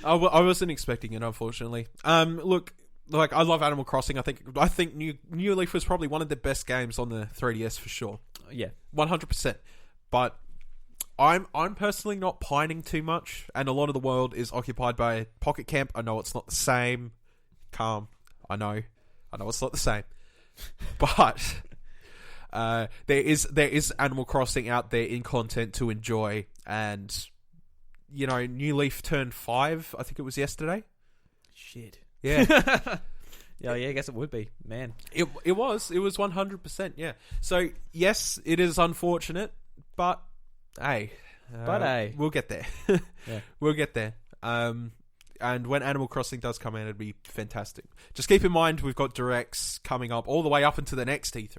[SPEAKER 1] I wasn't expecting it, unfortunately. Look, like, I love Animal Crossing. I think New Leaf was probably one of the best games on the 3DS for sure.
[SPEAKER 2] Yeah.
[SPEAKER 1] 100%. But I'm personally not pining too much, and a lot of the world is occupied by Pocket Camp. I know it's not the same. Calm. I know it's not the same. But there is Animal Crossing out there in content to enjoy, and you know, New Leaf turned 5. I think it was yesterday.
[SPEAKER 2] Shit.
[SPEAKER 1] Yeah.
[SPEAKER 2] Yeah, I guess it would be. Man.
[SPEAKER 1] It was 100%. Yeah. So yes, it is unfortunate, but. Hey, we'll get there.
[SPEAKER 2] Yeah.
[SPEAKER 1] We'll get there. And when Animal Crossing does come out, it'd be fantastic. Just keep in mind, we've got directs coming up all the way up into the next E3.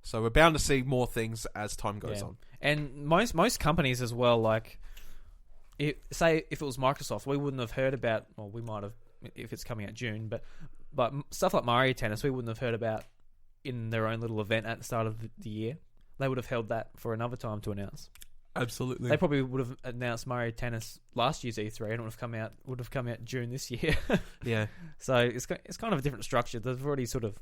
[SPEAKER 1] So we're bound to see more things as time goes on.
[SPEAKER 2] And most companies as well, like, say if it was Microsoft, we wouldn't have heard about, well, we might have if it's coming out June, but stuff like Mario Tennis, we wouldn't have heard about in their own little event at the start of the year. They would have held that for another time to announce.
[SPEAKER 1] Absolutely.
[SPEAKER 2] They probably would have announced Mario Tennis last year's E3 and it would have come out June this year.
[SPEAKER 1] Yeah.
[SPEAKER 2] So it's kind of a different structure. They've already sort of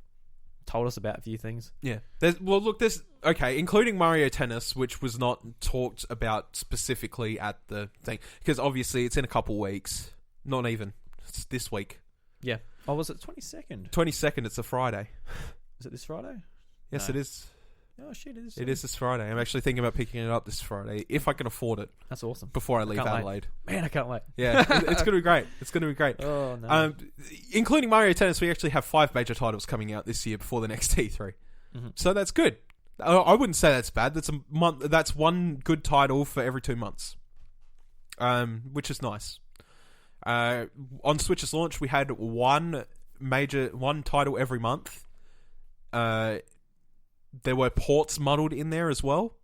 [SPEAKER 2] told us about a few things.
[SPEAKER 1] Yeah. Including Mario Tennis, which was not talked about specifically at the thing, because obviously it's in a couple weeks. Not even. It's this week.
[SPEAKER 2] Yeah. Oh, was it 22nd?
[SPEAKER 1] 22nd. It's a Friday.
[SPEAKER 2] Is it this Friday?
[SPEAKER 1] Yes,
[SPEAKER 2] No.
[SPEAKER 1] It is.
[SPEAKER 2] Oh shit!
[SPEAKER 1] It is this Friday. I'm actually thinking about picking it up this Friday if I can afford it.
[SPEAKER 2] That's awesome.
[SPEAKER 1] Before I leave
[SPEAKER 2] Can't wait.
[SPEAKER 1] Adelaide.
[SPEAKER 2] Man, I can't wait.
[SPEAKER 1] Yeah, it's going to be great. It's going to be great.
[SPEAKER 2] Oh no!
[SPEAKER 1] Including Mario Tennis, we actually have 5 major titles coming out this year before the next T3.
[SPEAKER 2] Mm-hmm.
[SPEAKER 1] So that's good. I wouldn't say that's bad. That's a month. That's one good title for every 2 months, which is nice. On Switch's launch, we had one title every month. There were ports muddled in there as well.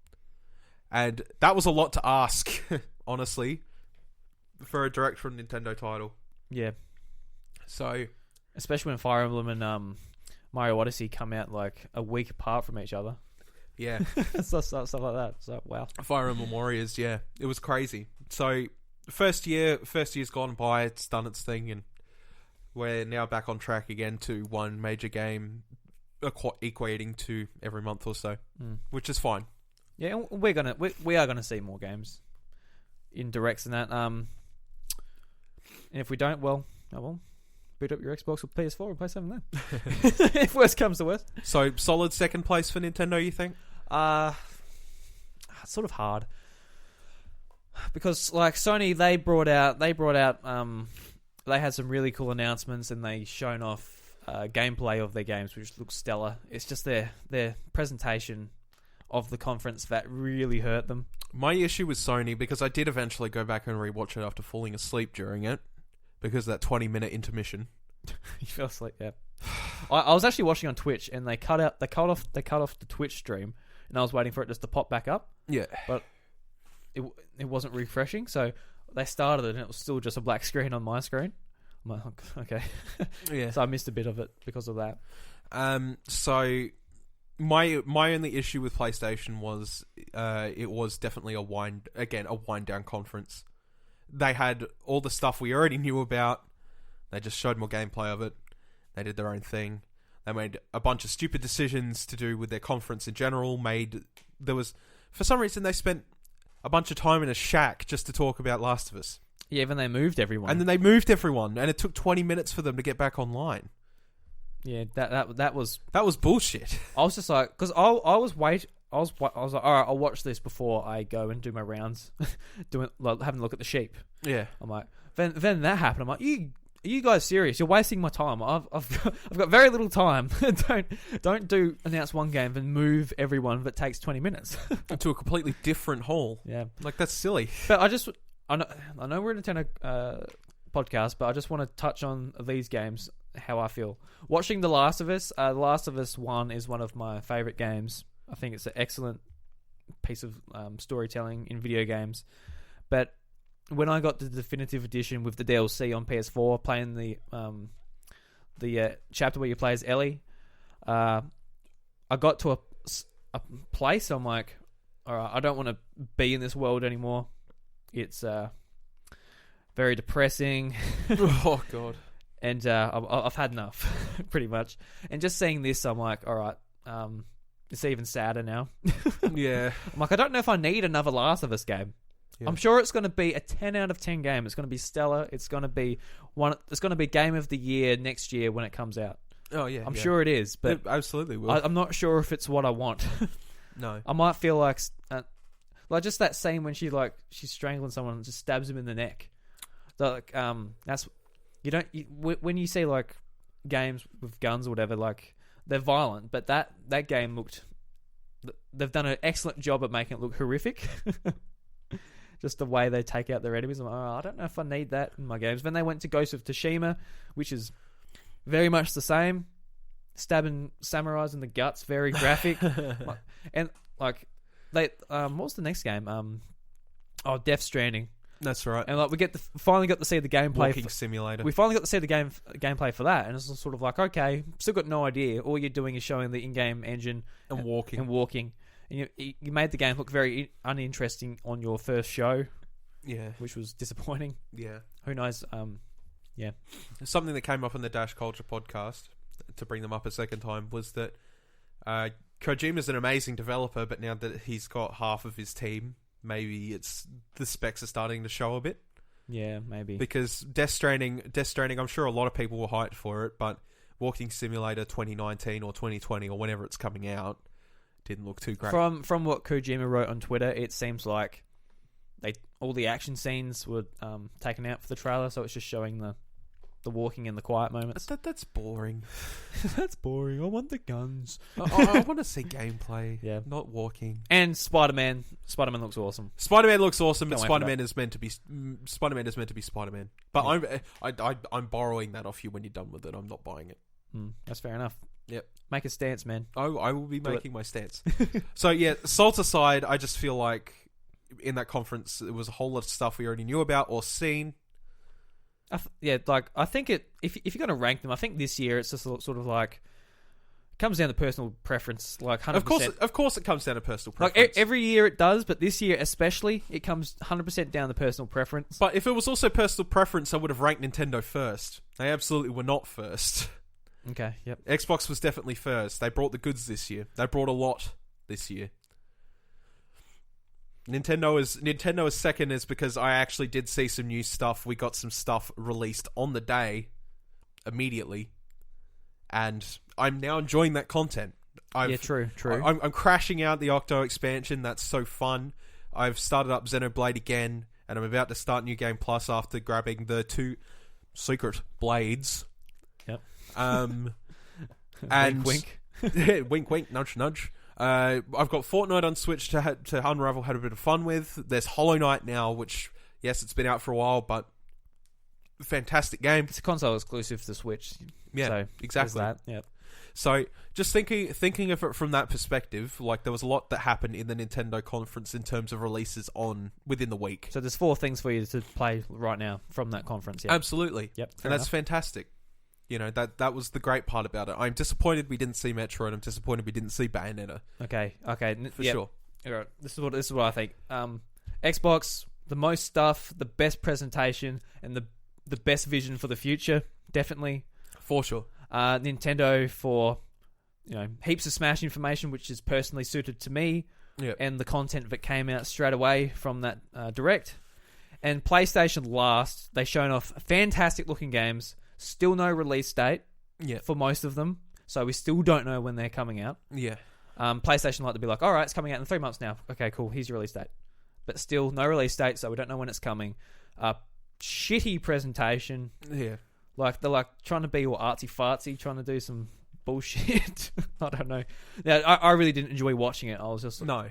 [SPEAKER 1] And that was a lot to ask, honestly, for a direct from Nintendo title.
[SPEAKER 2] Yeah.
[SPEAKER 1] So,
[SPEAKER 2] especially when Fire Emblem and Mario Odyssey come out like a week apart from each other.
[SPEAKER 1] Yeah.
[SPEAKER 2] stuff like that. So, wow.
[SPEAKER 1] Fire Emblem Warriors, yeah. It was crazy. So, first year's gone by. It's done its thing, and we're now back on track again to one major game equating to every month or so, which is fine.
[SPEAKER 2] Yeah, we are gonna see more games in directs and that. And if we don't, well, boot up your Xbox or PS4 or play something then. If worst comes to worst.
[SPEAKER 1] So solid second place for Nintendo, you think?
[SPEAKER 2] It's sort of hard because like Sony, they brought out they had some really cool announcements and they shown off gameplay of their games, which looks stellar. It's just their presentation of the conference that really hurt them.
[SPEAKER 1] My issue with Sony, because I did eventually go back and rewatch it after falling asleep during it, because of that 20-minute intermission.
[SPEAKER 2] You fell asleep, yeah. I was actually watching on Twitch, and they cut off the Twitch stream, and I was waiting for it just to pop back up.
[SPEAKER 1] Yeah,
[SPEAKER 2] but it wasn't refreshing, so they started it, and it was still just a black screen on my screen. I'm like, okay,
[SPEAKER 1] yeah.
[SPEAKER 2] So I missed a bit of it because of that.
[SPEAKER 1] So my only issue with PlayStation was it was definitely a wind down conference. They had all the stuff we already knew about. They just showed more gameplay of it. They did their own thing. They made a bunch of stupid decisions to do with their conference in general. For some reason, they spent a bunch of time in a shack just to talk about Last of Us.
[SPEAKER 2] Yeah, then they moved everyone.
[SPEAKER 1] And then they moved everyone, and it took 20 minutes for them to get back online.
[SPEAKER 2] Yeah, that was
[SPEAKER 1] bullshit.
[SPEAKER 2] I was just like, because I was like, all right, I'll watch this before I go and do my rounds, having a look at the sheep.
[SPEAKER 1] Yeah,
[SPEAKER 2] I'm like, then that happened. I'm like, are you guys serious? You're wasting my time. I've got very little time. don't announce one game and move everyone that takes 20 minutes
[SPEAKER 1] to a completely different hall.
[SPEAKER 2] Yeah,
[SPEAKER 1] like that's silly.
[SPEAKER 2] But I know we're a Nintendo podcast, but I just want to touch on these games. How I feel watching The Last of Us. The Last of Us 1 is one of my favorite games. I think it's an excellent piece of storytelling in video games. But when I got the definitive edition with the DLC on PS4, playing the chapter where you play as Ellie, I got to a place. I'm like, all right, I don't want to be in this world anymore. It's very depressing.
[SPEAKER 1] Oh God.
[SPEAKER 2] And I've had enough, pretty much. And just seeing this, I'm like, all right, it's even sadder now.
[SPEAKER 1] Yeah.
[SPEAKER 2] I'm like, I don't know if I need another Last of Us game. Yeah. I'm sure it's going to be a 10 out of 10 game. It's going to be stellar. It's going to be game of the year next year when it comes out.
[SPEAKER 1] Oh yeah,
[SPEAKER 2] I'm sure it is, but
[SPEAKER 1] it absolutely will.
[SPEAKER 2] I'm not sure if it's what I want.
[SPEAKER 1] No,
[SPEAKER 2] I might feel like just that scene when she's strangling someone and just stabs him in the neck. So like that's. When you see like games with guns or whatever, like they're violent, but that game they've done an excellent job at making it look horrific. Just the way they take out their enemies. I'm like, I don't know if I need that in my games. Then they went to Ghost of Tsushima, which is very much the same, stabbing samurais in the guts, very graphic. And like they, what was the next game? Death Stranding.
[SPEAKER 1] That's right.
[SPEAKER 2] And like we finally got to see the gameplay.
[SPEAKER 1] Walking simulator.
[SPEAKER 2] We finally got to see the gameplay for that, and it's sort of like, okay, still got no idea. All you're doing is showing the in-game engine
[SPEAKER 1] and walking.
[SPEAKER 2] And you made the game look very uninteresting on your first show.
[SPEAKER 1] Yeah,
[SPEAKER 2] which was disappointing.
[SPEAKER 1] Yeah.
[SPEAKER 2] Who knows? Yeah.
[SPEAKER 1] Something that came up in the Dash Culture podcast, to bring them up a second time, was that Kojima's an amazing developer, but now that he's got half of his team, maybe the specs are starting to show a bit.
[SPEAKER 2] Yeah, maybe.
[SPEAKER 1] Because Death Stranding, I'm sure a lot of people were hyped for it, but Walking Simulator 2019 or 2020 or whenever it's coming out didn't look too great.
[SPEAKER 2] From what Kojima wrote on Twitter, it seems like all the action scenes were taken out for the trailer, so it's just showing the walking and the quiet moments.
[SPEAKER 1] That's boring.
[SPEAKER 2] That's boring. I want the guns.
[SPEAKER 1] I want to see gameplay.
[SPEAKER 2] Yeah,
[SPEAKER 1] not walking.
[SPEAKER 2] And Spider-Man looks awesome.
[SPEAKER 1] Spider-Man looks awesome, but Spider-Man is meant to be Spider-Man. But yeah. I'm borrowing that off you when you're done with it. I'm not buying it.
[SPEAKER 2] That's fair enough.
[SPEAKER 1] Yep.
[SPEAKER 2] Make a stance, man.
[SPEAKER 1] I will be making my stance. So yeah, salt aside, I just feel like in that conference there was a whole lot of stuff we already knew about or seen. I think if you're going to rank them, I think this year it's just sort of like
[SPEAKER 2] comes down to personal preference, like 100%.
[SPEAKER 1] Of course, it comes down to personal preference.
[SPEAKER 2] Like every year it does, but this year especially, it comes 100% down to personal preference.
[SPEAKER 1] But if it was also personal preference, I would have ranked Nintendo first. They absolutely were not first.
[SPEAKER 2] Okay, yep.
[SPEAKER 1] Xbox was definitely first. They brought the goods this year. They brought a lot this year. Nintendo is second is because I actually did see some new stuff. We got some stuff released on the day, immediately, and I'm now enjoying that content.
[SPEAKER 2] True.
[SPEAKER 1] I'm crashing out the Octo Expansion. That's so fun. I've started up Xenoblade again, and I'm about to start New Game Plus after grabbing the 2 secret blades.
[SPEAKER 2] Yep.
[SPEAKER 1] And
[SPEAKER 2] wink.
[SPEAKER 1] wink, wink, nudge, nudge. I've got Fortnite on Switch to Unravel, had a bit of fun with. There's Hollow Knight now, which, yes, it's been out for a while, but fantastic game.
[SPEAKER 2] It's a console exclusive to Switch.
[SPEAKER 1] Yeah,
[SPEAKER 2] so
[SPEAKER 1] exactly.
[SPEAKER 2] That. Yep.
[SPEAKER 1] So, just thinking of it from that perspective, like, there was a lot that happened in the Nintendo conference in terms of releases within the week.
[SPEAKER 2] So there's 4 things for you to play right now from that conference. Yep.
[SPEAKER 1] Absolutely.
[SPEAKER 2] Yep.
[SPEAKER 1] And that's fantastic. You know, that was the great part about it. I'm disappointed we didn't see Metroid. I'm disappointed we didn't see Bayonetta.
[SPEAKER 2] Okay.
[SPEAKER 1] For sure.
[SPEAKER 2] All right. This is what I think. Xbox, the most stuff, the best presentation, and the best vision for the future. Definitely.
[SPEAKER 1] For sure.
[SPEAKER 2] Nintendo for, heaps of Smash information, which is personally suited to me.
[SPEAKER 1] Yep.
[SPEAKER 2] And the content that came out straight away from that Direct. And PlayStation last, they shown off fantastic looking games. Still no release date for most of them, so we still don't know when they're coming out.
[SPEAKER 1] Yeah.
[SPEAKER 2] PlayStation like to be like, all right, it's coming out in 3 months now. Okay, cool, here's your release date. But still no release date, so we don't know when it's coming. Shitty presentation.
[SPEAKER 1] Yeah.
[SPEAKER 2] Like, they're like trying to be all artsy-fartsy, trying to do some bullshit. I don't know. Yeah, I really didn't enjoy watching it. I was just...
[SPEAKER 1] No.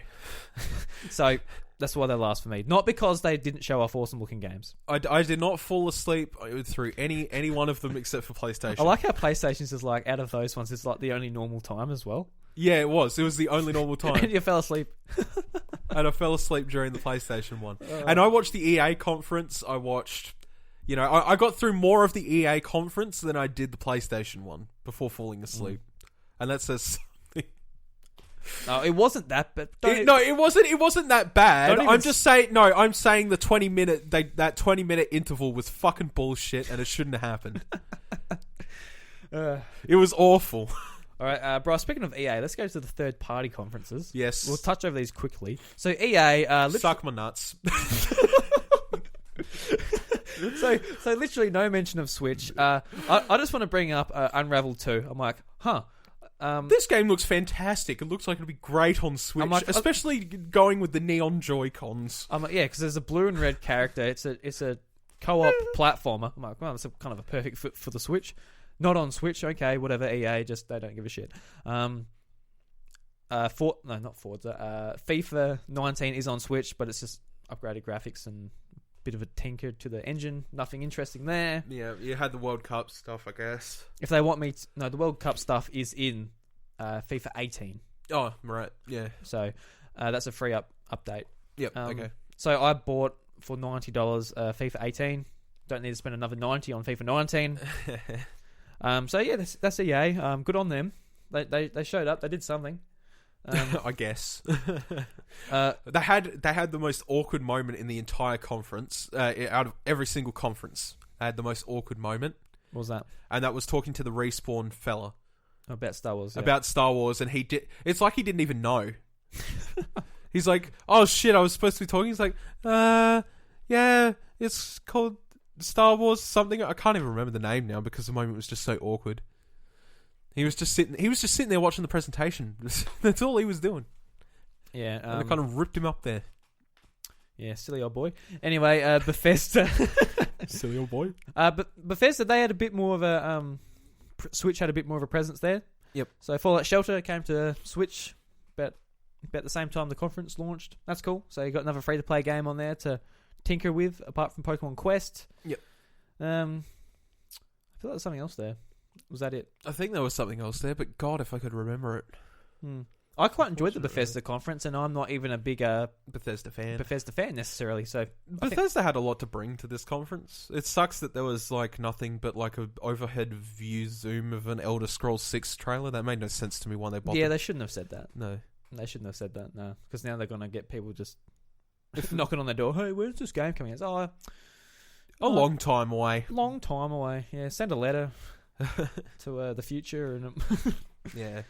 [SPEAKER 2] So... That's why they last for me. Not because they didn't show off awesome-looking games.
[SPEAKER 1] I did not fall asleep through any one of them except for PlayStation.
[SPEAKER 2] I like how PlayStation's is like, out of those ones, it's like the only normal time as well.
[SPEAKER 1] Yeah, it was. It was the only normal time.
[SPEAKER 2] And you fell asleep.
[SPEAKER 1] And I fell asleep during the PlayStation one. And I watched the EA conference. I watched... I got through more of the EA conference than I did the PlayStation one before falling asleep. And that says...
[SPEAKER 2] No, it wasn't that, but
[SPEAKER 1] it wasn't that bad. I'm just saying. No, I'm saying the 20-minute that 20-minute interval was fucking bullshit, and it shouldn't have happened. It was awful.
[SPEAKER 2] All right, Bryce. Speaking of EA, let's go to the third-party conferences.
[SPEAKER 1] Yes,
[SPEAKER 2] we'll touch over these quickly. So EA,
[SPEAKER 1] suck my nuts.
[SPEAKER 2] So literally no mention of Switch. I just want to bring up Unravel 2. I'm like,
[SPEAKER 1] this game looks fantastic. It looks like it'll be great on Switch, especially going with the neon Joy-Cons.
[SPEAKER 2] I'm like, yeah, because there's a blue and red character. It's a co-op platformer. I'm like, well, it's kind of a perfect fit for the Switch. Not on Switch, okay, whatever. EA, just they don't give a shit. Not Forza. FIFA 19 is on Switch, but it's just upgraded graphics and bit of a tinker to the engine. Nothing interesting there.
[SPEAKER 1] Yeah, you had the World Cup stuff, I guess.
[SPEAKER 2] If they want me to... No, the World Cup stuff is in FIFA 18.
[SPEAKER 1] Oh, right, yeah.
[SPEAKER 2] So, that's a free update.
[SPEAKER 1] Yep, okay.
[SPEAKER 2] So, I bought for $90 FIFA 18. Don't need to spend another $90 on FIFA 19. So, yeah, that's EA. Good on them. They showed up. They did something.
[SPEAKER 1] I guess. They had the most awkward moment in the entire conference. Out of every single conference, they had the most awkward moment.
[SPEAKER 2] What was that?
[SPEAKER 1] And that was talking to the Respawn fella
[SPEAKER 2] about Star Wars. Yeah.
[SPEAKER 1] About Star Wars, and he did. It's like he didn't even know. He's like, "Oh shit, I was supposed to be talking." He's like, yeah, it's called Star Wars something." I can't even remember the name now because the moment was just so awkward. He was just sitting there watching the presentation. That's all he was doing.
[SPEAKER 2] Yeah,
[SPEAKER 1] and they kind of ripped him up there.
[SPEAKER 2] Yeah, silly old boy. Anyway, Bethesda,
[SPEAKER 1] silly old boy.
[SPEAKER 2] But Bethesda, they had a bit more of a Switch had a bit more of a presence there.
[SPEAKER 1] Yep.
[SPEAKER 2] So Fallout Shelter came to Switch about the same time the conference launched. That's cool. So you got another free to play game on there to tinker with, apart from Pokemon Quest.
[SPEAKER 1] Yep.
[SPEAKER 2] I feel like there's something else there. Was that it?
[SPEAKER 1] I think there was something else there, but God, if I could remember it.
[SPEAKER 2] I quite enjoyed the Bethesda conference, and I'm not even a big
[SPEAKER 1] Bethesda fan
[SPEAKER 2] necessarily. So
[SPEAKER 1] Bethesda had a lot to bring to this conference. It sucks that there was like nothing but like a overhead view zoom of an Elder Scrolls 6 trailer. That made no sense to me when they bothered.
[SPEAKER 2] Yeah, they shouldn't have said that.
[SPEAKER 1] No,
[SPEAKER 2] they shouldn't have said that. No, because now they're gonna get people just knocking on their door. Hey, where's this game coming? It's
[SPEAKER 1] a long time away.
[SPEAKER 2] Long time away. Yeah, send a letter to the future and.
[SPEAKER 1] Yeah.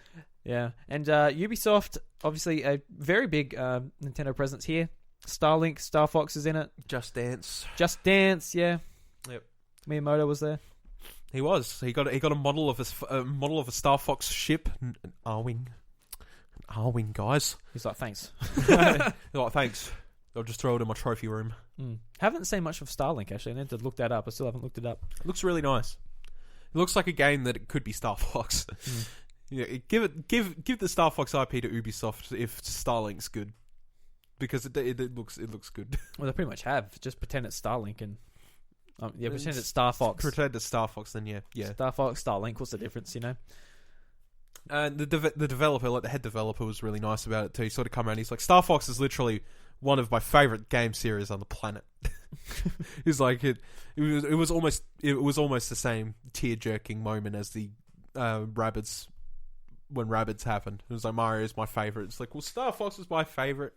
[SPEAKER 2] Yeah, and Ubisoft, obviously a very big Nintendo presence here. Starlink, Star Fox is in it.
[SPEAKER 1] Just Dance,
[SPEAKER 2] yeah.
[SPEAKER 1] Yep.
[SPEAKER 2] Miyamoto was there.
[SPEAKER 1] He was. He got a model of a Star Fox ship, an R-wing, guys.
[SPEAKER 2] He's like, thanks.
[SPEAKER 1] They're like, thanks. I'll just throw it in my trophy room.
[SPEAKER 2] Haven't seen much of Starlink actually. I need to look that up. I still haven't looked it up.
[SPEAKER 1] It looks really nice. It looks like a game that it could be Star Fox. Yeah, give the Star Fox IP to Ubisoft if Starlink's good, because it looks good.
[SPEAKER 2] Well, they pretty much have. Just pretend it's Starlink and pretend it's Star Fox.
[SPEAKER 1] Pretend it's Star Fox, then yeah.
[SPEAKER 2] Star Fox, Starlink. What's the difference? You know.
[SPEAKER 1] The developer, like the head developer, was really nice about it too. He sort of come around. He's like, Star Fox is literally one of my favorite game series on the planet. He's like it was almost the same tear jerking moment as the Rabbids. When Rabbids happened, it was like Mario's my favorite. It's like, well, Star Fox was my favorite.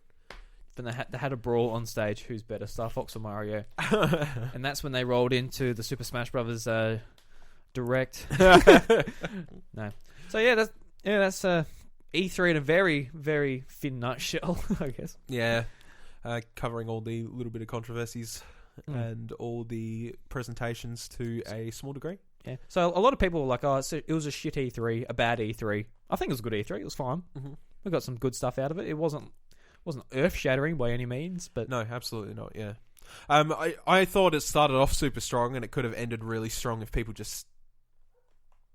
[SPEAKER 2] Then they had a brawl on stage. Who's better, Star Fox or Mario? And that's when they rolled into the Super Smash Brothers Direct. No, so that's E3 in a very, very thin nutshell, I guess.
[SPEAKER 1] Yeah, covering all the little bit of controversies and all the presentations to a small degree.
[SPEAKER 2] Yeah. So a lot of people were like, "Oh, it was a shit E3, a bad E3." I think it was a good E3. It was fine. We got some good stuff out of it. It wasn't earth shattering by any means, but
[SPEAKER 1] no, absolutely not. Yeah. I thought it started off super strong, and it could have ended really strong if people just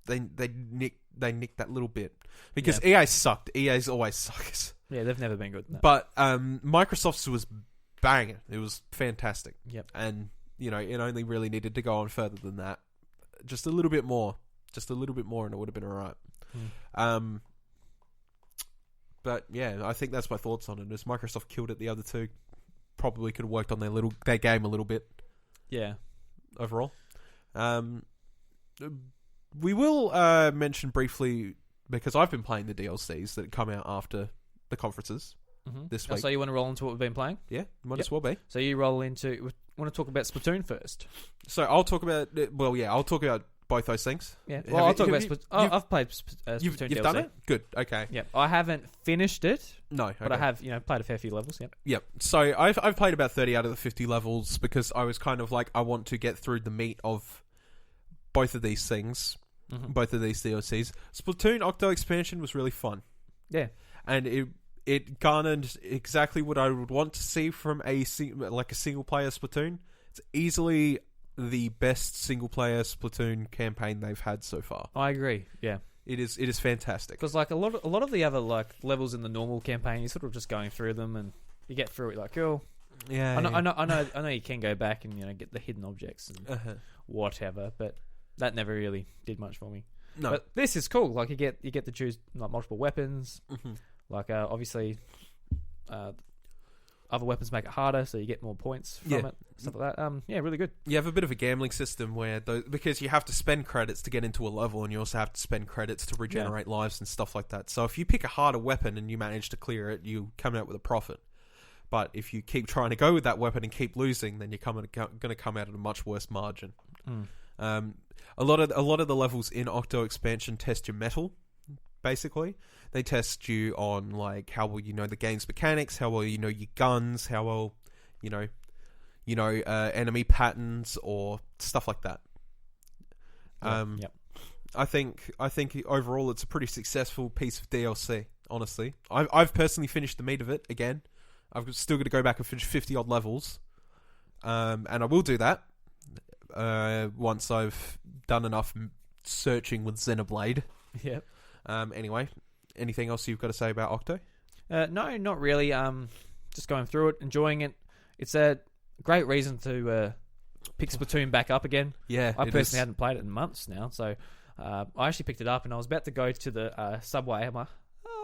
[SPEAKER 1] they nicked that little bit, because EA sucked. EA's always sucks.
[SPEAKER 2] Yeah, they've never been good. No.
[SPEAKER 1] But Microsoft's was banging. It was fantastic.
[SPEAKER 2] Yep.
[SPEAKER 1] And it only really needed to go on further than that. Just a little bit more, and it would have been alright. But yeah, I think that's my thoughts on it. As Microsoft killed it, the other two probably could have worked on their game a little bit.
[SPEAKER 2] Yeah.
[SPEAKER 1] Overall, we will mention briefly, because I've been playing the DLCs that come out after the conferences this week.
[SPEAKER 2] So you want to roll into what we've been playing?
[SPEAKER 1] Yeah, might as well be.
[SPEAKER 2] So you roll into. Want to talk about Splatoon first?
[SPEAKER 1] So I'll talk about. Well, yeah, I'll talk about both those things.
[SPEAKER 2] Yeah. Well, I'll talk about Splatoon. I've played Splatoon.
[SPEAKER 1] You've
[SPEAKER 2] DLC.
[SPEAKER 1] done it? Good. Okay.
[SPEAKER 2] Yeah. I haven't finished it.
[SPEAKER 1] No. Okay.
[SPEAKER 2] But I have, played a fair few levels. Yep.
[SPEAKER 1] Yep. So I've played about 30 out of the 50 levels, because I was kind of like, I want to get through the meat of both of these things, both of these DLCs. Splatoon Octo Expansion was really fun.
[SPEAKER 2] Yeah.
[SPEAKER 1] And it garnered exactly what I would want to see from a single player Splatoon. It's easily the best single player Splatoon campaign they've had so far.
[SPEAKER 2] I agree. Yeah,
[SPEAKER 1] it is fantastic.
[SPEAKER 2] Because like a lot of the other like levels in the normal campaign, you're sort of just going through them and you get through it like, oh,
[SPEAKER 1] yeah.
[SPEAKER 2] I know you can go back and get the hidden objects and whatever, but that never really did much for me.
[SPEAKER 1] No,
[SPEAKER 2] but this is cool. Like you get to choose like multiple weapons. Like obviously. Other weapons make it harder, so you get more points from it. Stuff like that. Yeah, really good.
[SPEAKER 1] You have a bit of a gambling system where, because you have to spend credits to get into a level, and you also have to spend credits to regenerate lives and stuff like that. So if you pick a harder weapon and you manage to clear it, you come out with a profit. But if you keep trying to go with that weapon and keep losing, then you're going to come out at a much worse margin. A lot of the levels in Octo Expansion test your mettle. Basically, they test you on like how well you know the game's mechanics, how well you know your guns, how well you know enemy patterns or stuff like that. I think overall it's a pretty successful piece of DLC. Honestly, I've personally finished the meat of it again. I've still got to go back and finish 50 odd levels, and I will do that once I've done enough searching with Xenoblade.
[SPEAKER 2] Yep.
[SPEAKER 1] Anyway, anything else you've got to say about Octo?
[SPEAKER 2] No, not really. Just going through it, enjoying it. It's a great reason to pick Splatoon back up again.
[SPEAKER 1] Yeah,
[SPEAKER 2] I personally hadn't played it in months now, so I actually picked it up and I was about to go to the subway. I'm like,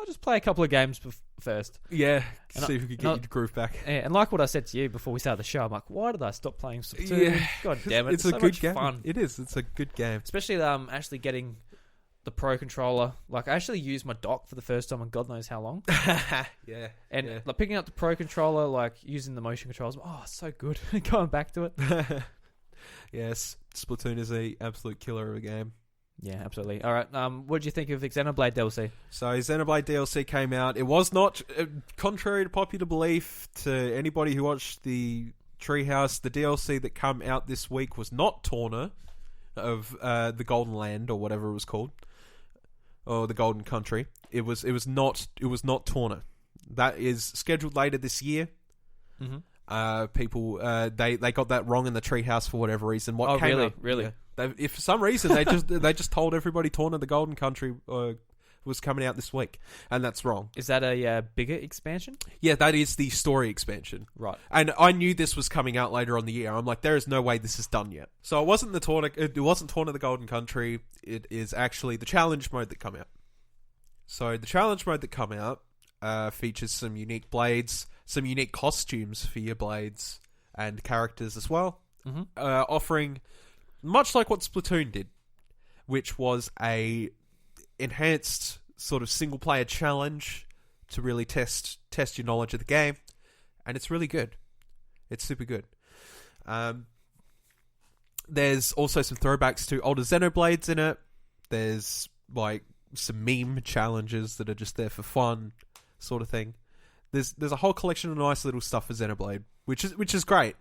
[SPEAKER 2] I'll just play a couple of games first.
[SPEAKER 1] Yeah,
[SPEAKER 2] And
[SPEAKER 1] see if we could get your groove back.
[SPEAKER 2] Yeah, and like what I said to you before we started the show, I'm like, why did I stop playing Splatoon?
[SPEAKER 1] Yeah.
[SPEAKER 2] God damn it.
[SPEAKER 1] It's a
[SPEAKER 2] so
[SPEAKER 1] good
[SPEAKER 2] much
[SPEAKER 1] game.
[SPEAKER 2] fun.
[SPEAKER 1] It is. It's a good game.
[SPEAKER 2] Especially actually getting the Pro Controller. Like, I actually used my dock for the first time in God knows how long.
[SPEAKER 1] Yeah.
[SPEAKER 2] And
[SPEAKER 1] yeah.
[SPEAKER 2] like picking up the Pro Controller, like using the motion controls, so good. Going back to it.
[SPEAKER 1] Yes, Splatoon is a absolute killer of a game.
[SPEAKER 2] Yeah, absolutely. All right. What did you think of Xenoblade DLC?
[SPEAKER 1] So Xenoblade DLC came out. It was not, contrary to popular belief, to anybody who watched the Treehouse, the DLC that came out this week was not Torna of the Golden Land or whatever it was called, or the Golden Country. It was not Torna. That is scheduled later this year.
[SPEAKER 2] Mm-hmm.
[SPEAKER 1] People they got that wrong in the Treehouse for whatever reason. What came
[SPEAKER 2] really?
[SPEAKER 1] out,
[SPEAKER 2] Really?
[SPEAKER 1] Yeah. If for some reason they just told everybody Torna the Golden Country was coming out this week, and that's wrong.
[SPEAKER 2] Is that a bigger expansion?
[SPEAKER 1] Yeah, that is the story expansion.
[SPEAKER 2] Right.
[SPEAKER 1] And I knew this was coming out later on the year. I'm like, there is no way this is done yet. So it wasn't Torna the Golden Country. It is actually the challenge mode that come out. So the challenge mode that come out features some unique blades, some unique costumes for your blades and characters as well, offering much like what Splatoon did, which was a enhanced sort of single player challenge to really test your knowledge of the game, and it's really good. It's super good. There's also some throwbacks to older Xenoblades in it. There's like some meme challenges that are just there for fun, sort of thing. There's a whole collection of nice little stuff for Xenoblade, which is great.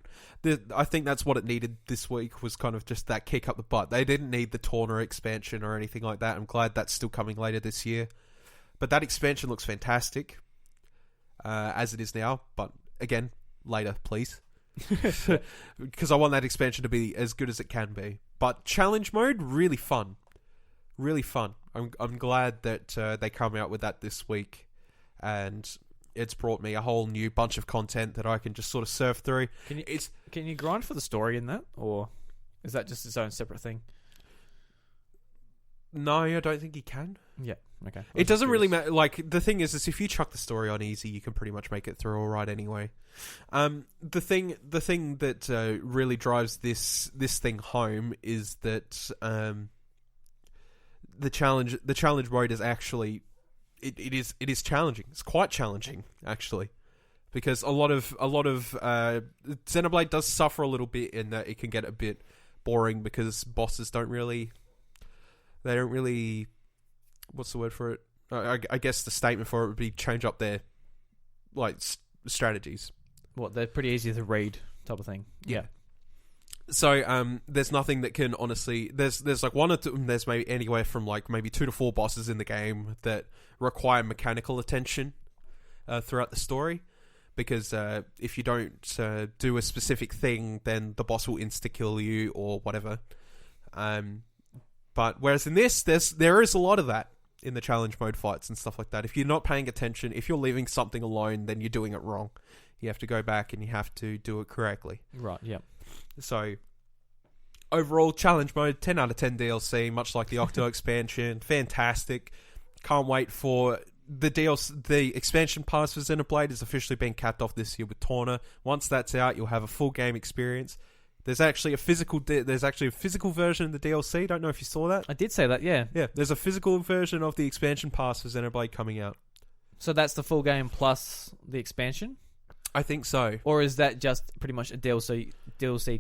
[SPEAKER 1] I think that's what it needed this week, was kind of just that kick up the butt. They didn't need the Torna expansion or anything like that. I'm glad that's still coming later this year. But that expansion looks fantastic, as it is now. But again, later, please. Because I want that expansion to be as good as it can be. But challenge mode, really fun. Really fun. I'm glad that they come out with that this week. And it's brought me a whole new bunch of content that I can just sort of surf through.
[SPEAKER 2] Can you grind for the story in that, or is that just its own separate thing?
[SPEAKER 1] No, I don't think you can.
[SPEAKER 2] Yeah, okay.
[SPEAKER 1] It doesn't really matter. Like, the thing is if you chuck the story on easy, you can pretty much make it through all right anyway. The thing that really drives this thing home is that the challenge mode is actually it is challenging. It's quite challenging, actually, because a lot of Xenoblade does suffer a little bit in that it can get a bit boring because bosses don't really. What's the word for it? I guess the statement for it would be change up their strategies.
[SPEAKER 2] What, they're pretty easy to read type of thing.
[SPEAKER 1] Yeah. So there's nothing that can honestly. There's like one or two. There's maybe anywhere from like maybe 2 to 4 bosses in the game that require mechanical attention throughout the story, because if you don't do a specific thing, then the boss will insta kill you or whatever. But whereas in this, there is a lot of that in the challenge mode fights and stuff like that. If you're not paying attention, if you're leaving something alone, then you're doing it wrong. You have to go back and you have to do it correctly.
[SPEAKER 2] Right. Yeah.
[SPEAKER 1] So, overall, challenge mode, 10 out of 10 DLC, much like the Octo Expansion. Fantastic. Can't wait for the DLC. The expansion pass for Xenoblade is officially being capped off this year with Torna. Once that's out, you'll have a full game experience. There's actually a physical version of the DLC. Don't know if you saw that.
[SPEAKER 2] I did say that, yeah.
[SPEAKER 1] Yeah, there's a physical version of the expansion pass for Xenoblade coming out.
[SPEAKER 2] So that's the full game plus the expansion?
[SPEAKER 1] I think so.
[SPEAKER 2] Or is that just pretty much a DLC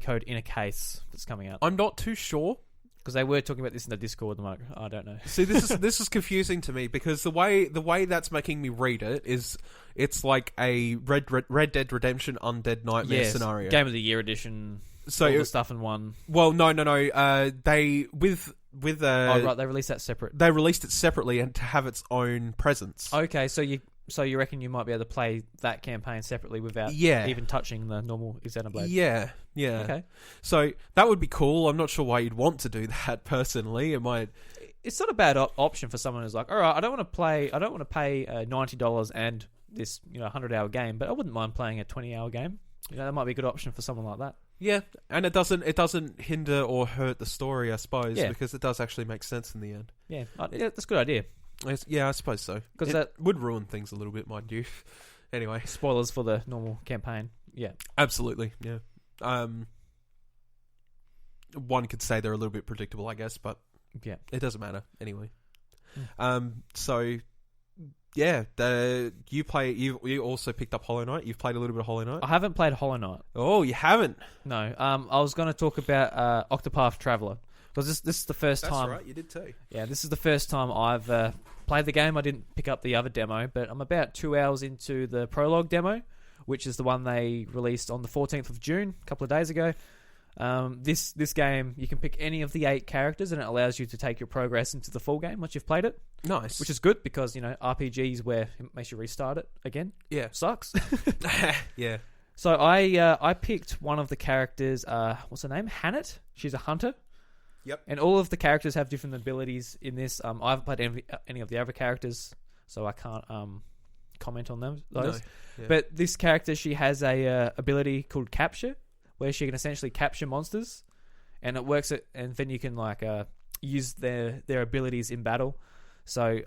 [SPEAKER 2] code in a case that's coming out?
[SPEAKER 1] I'm not too sure.
[SPEAKER 2] Because they were talking about this in the Discord, and I'm like, I don't know.
[SPEAKER 1] See, this is confusing to me, because the way that's making me read it is it's like a Red Dead Redemption Undead Nightmare scenario.
[SPEAKER 2] Game of the Year edition.
[SPEAKER 1] So
[SPEAKER 2] all the stuff in one.
[SPEAKER 1] Well, no. They
[SPEAKER 2] right, they released that separate.
[SPEAKER 1] They released it separately and to have its own presence.
[SPEAKER 2] Okay, so you reckon you might be able to play that campaign separately without even touching the normal Xenoblade?
[SPEAKER 1] Yeah.
[SPEAKER 2] Okay.
[SPEAKER 1] So that would be cool. I'm not sure why you'd want to do that personally. It might.
[SPEAKER 2] It's not a bad option for someone who's like, all right, I don't want to pay $90 and this 100-hour game, but I wouldn't mind playing a 20-hour game. That might be a good option for someone like that.
[SPEAKER 1] Yeah, and it doesn't hinder or hurt the story, I suppose, because it does actually make sense in the end.
[SPEAKER 2] Yeah, that's a good idea.
[SPEAKER 1] Yeah, I suppose so.
[SPEAKER 2] Because
[SPEAKER 1] It
[SPEAKER 2] that
[SPEAKER 1] would ruin things a little bit, mind you. Anyway,
[SPEAKER 2] spoilers for the normal campaign. Yeah,
[SPEAKER 1] absolutely. Yeah. One could say they're a little bit predictable, I guess, but
[SPEAKER 2] yeah.
[SPEAKER 1] it doesn't matter anyway.
[SPEAKER 2] Mm.
[SPEAKER 1] So yeah, you also picked up Hollow Knight. You've played a little bit of Hollow Knight.
[SPEAKER 2] I haven't played Hollow Knight.
[SPEAKER 1] Oh, you haven't?
[SPEAKER 2] No. I was going to talk about Octopath Traveler because this is the first time.
[SPEAKER 1] That's right, you did too.
[SPEAKER 2] Yeah, this is the first time I've played the game. I didn't pick up the other demo, but I'm about 2 hours into the prologue demo, which is the one they released on the 14th of June, a couple of days ago. This game, you can pick any of the 8 characters, and it allows you to take your progress into the full game once you've played it. Nice. Which is good because, RPGs where it makes you restart it again.
[SPEAKER 1] Yeah.
[SPEAKER 2] Sucks.
[SPEAKER 1] Yeah.
[SPEAKER 2] So I picked one of the characters, what's her name? Hannett. She's a hunter.
[SPEAKER 1] Yep.
[SPEAKER 2] And all of the characters have different abilities in this. I haven't played any of the other characters, so I can't comment on those.
[SPEAKER 1] No. Yeah.
[SPEAKER 2] But this character, she has a ability called Capture, where she can essentially capture monsters, and it works. And then you can use their abilities in battle. So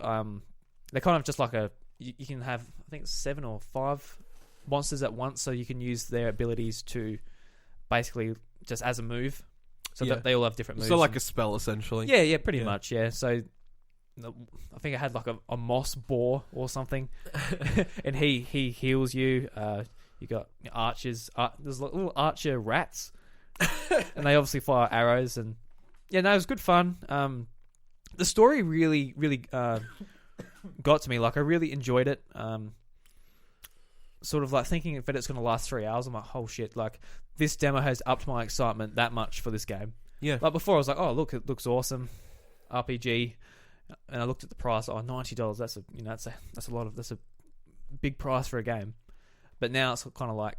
[SPEAKER 2] they're kind of just like you can have, I think, 7 or 5 monsters at once, so you can use their abilities to basically just as a move. So that they all have different moves.
[SPEAKER 1] So like a spell, essentially.
[SPEAKER 2] Yeah, pretty much. Yeah. So I think I had like a moss boar or something, and he heals you. You got archers. There's little archer rats, and they obviously fire arrows. And yeah, no, it was good fun. The story really got to me. Like, I really enjoyed it. Sort of like thinking that it's going to last 3 hours. I'm like, oh shit! Like, this demo has upped my excitement that much for this game.
[SPEAKER 1] Yeah.
[SPEAKER 2] Like before, I was like, oh look, it looks awesome, RPG. And I looked at the price. Oh, $90. That's a big price for a game. But now it's kind of like,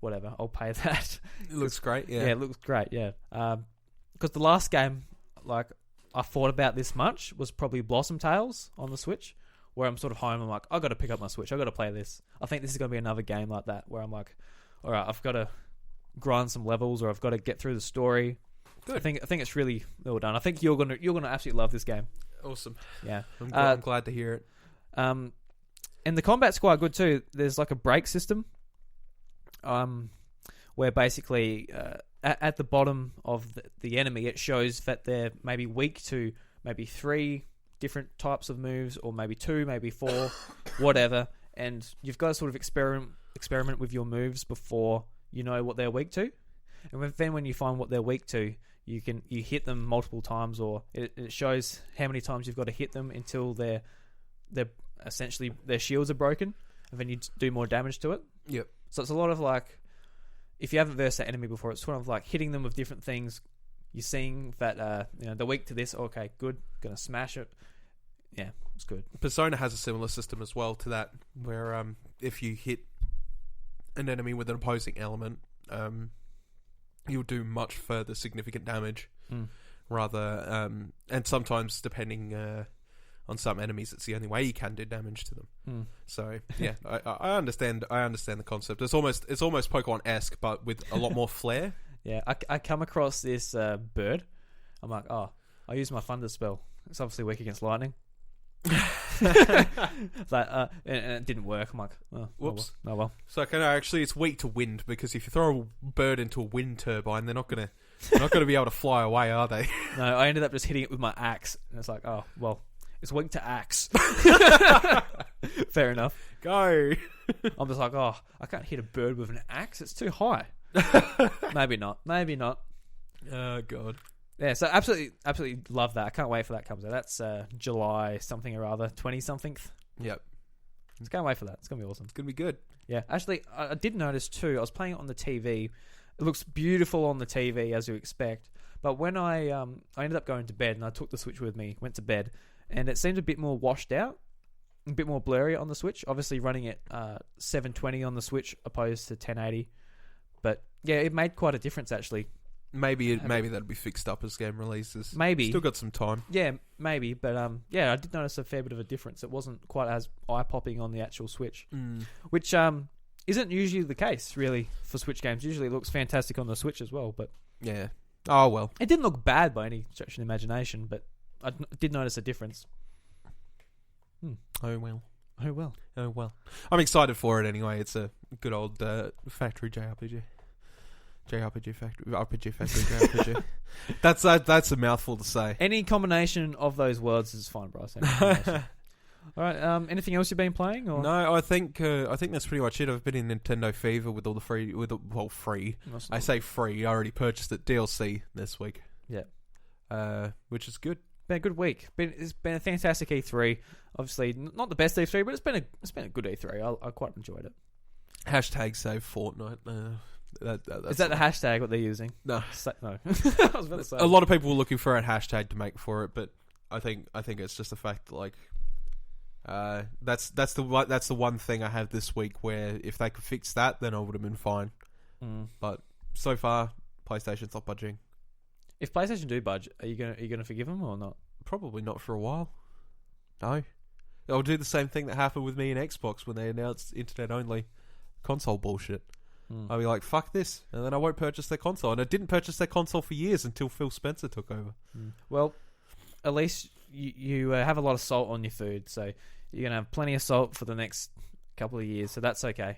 [SPEAKER 2] whatever. I'll pay that.
[SPEAKER 1] It looks great. Yeah.
[SPEAKER 2] Yeah, it looks great. Yeah. Because the last game, like, I thought about this much was probably Blossom Tales on the Switch, where I'm sort of home. I'm like, I got to pick up my Switch. I got to play this. I think this is going to be another game like that, where I'm like, all right, I've got to grind some levels, or I've got to get through the story. Good. I think it's really well done. I think you're gonna absolutely love this game.
[SPEAKER 1] Awesome.
[SPEAKER 2] Yeah.
[SPEAKER 1] I'm glad to hear it.
[SPEAKER 2] And the combat's quite good too. There's like a break system, where basically at the bottom of the enemy, it shows that they're maybe weak to maybe 3 different types of moves, or maybe 2, maybe 4, whatever. And you've got to sort of experiment with your moves before you know what they're weak to. And then when you find what they're weak to, you hit them multiple times, or it shows how many times you've got to hit them until they're essentially their shields are broken, and then you do more damage to it.
[SPEAKER 1] Yep.
[SPEAKER 2] So it's a lot of like, if you haven't versed that enemy before, it's sort of like hitting them with different things. You're seeing that they're weak to this. Okay, good, gonna smash it. Yeah, it's good.
[SPEAKER 1] Persona has a similar system as well to that, where if you hit an enemy with an opposing element, you'll do much further significant damage. Rather, and sometimes depending on some enemies, it's the only way you can do damage to them. So yeah, I understand. I understand the concept. It's almost Pokemon-esque, but with a lot more flair.
[SPEAKER 2] Yeah, I come across this bird. I'm like, oh, I'll use my Thunder spell. It's obviously weak against lightning. And it didn't work. I'm like, oh,
[SPEAKER 1] whoops.
[SPEAKER 2] Oh well.
[SPEAKER 1] So actually, it's weak to wind, because if you throw a bird into a wind turbine, they're not gonna be able to fly away, are they?
[SPEAKER 2] No, I ended up just hitting it with my axe, and it's like, oh well, it's weak to axe. Fair enough.
[SPEAKER 1] Go.
[SPEAKER 2] I'm just like, oh, I can't hit a bird with an axe. It's too high. Maybe not.
[SPEAKER 1] Oh god.
[SPEAKER 2] Yeah, so absolutely love that. I can't wait for that comes out. That's July something or other, 20-something.
[SPEAKER 1] Yep.
[SPEAKER 2] Can't wait for that. It's going to be awesome.
[SPEAKER 1] It's going to be good.
[SPEAKER 2] Yeah, actually, I did notice too, I was playing it on the TV. It looks beautiful on the TV, as you expect. But when I ended up going to bed, and I took the Switch with me, went to bed, and it seemed a bit more washed out, a bit more blurry on the Switch. Obviously running it 720 on the Switch opposed to 1080. But yeah, it made quite a difference actually.
[SPEAKER 1] Maybe that'll be fixed up as game releases.
[SPEAKER 2] Maybe.
[SPEAKER 1] Still got some time.
[SPEAKER 2] Yeah, maybe. But I did notice a fair bit of a difference. It wasn't quite as eye-popping on the actual Switch. Which isn't usually the case, really, for Switch games. Usually it looks fantastic on the Switch as well. But
[SPEAKER 1] yeah. Oh, well.
[SPEAKER 2] It didn't look bad by any stretch of the imagination, but I did notice a difference.
[SPEAKER 1] Oh well.
[SPEAKER 2] Oh well.
[SPEAKER 1] Oh well. I'm excited for it anyway. It's a good old factory JRPG. JRPG factory. RPG factory JRPG. That's a mouthful to say.
[SPEAKER 2] Any combination of those words is fine, Bryce. All right. Anything else you've been playing? Or?
[SPEAKER 1] No, I think that's pretty much it. I've been in Nintendo Fever with all the free. Free. I say free. I already purchased it DLC this week.
[SPEAKER 2] Yeah.
[SPEAKER 1] Which is good.
[SPEAKER 2] Been a good week. It's been a fantastic E3. Obviously, not the best E3, but it's been a good E3. I quite enjoyed it.
[SPEAKER 1] Hashtag save Fortnite.
[SPEAKER 2] Is that the hashtag what they're using?
[SPEAKER 1] No.
[SPEAKER 2] No. I was about to say.
[SPEAKER 1] A lot of people were looking for a hashtag to make for it, but I think it's just the fact that, like, that's the one thing I have this week where if they could fix that, then I would have been fine. But so far, PlayStation's not budging. If
[SPEAKER 2] PlayStation do budge, are you gonna forgive them or not?
[SPEAKER 1] Probably not for a while. No, I'll do the same thing that happened with me and Xbox when they announced internet only console bullshit. I'll be like, fuck this, and then I won't purchase their console. And I didn't purchase their console for years until Phil Spencer took over.
[SPEAKER 2] Well, at least you have a lot of salt on your food, so you're gonna have plenty of salt for the next couple of years, so that's okay.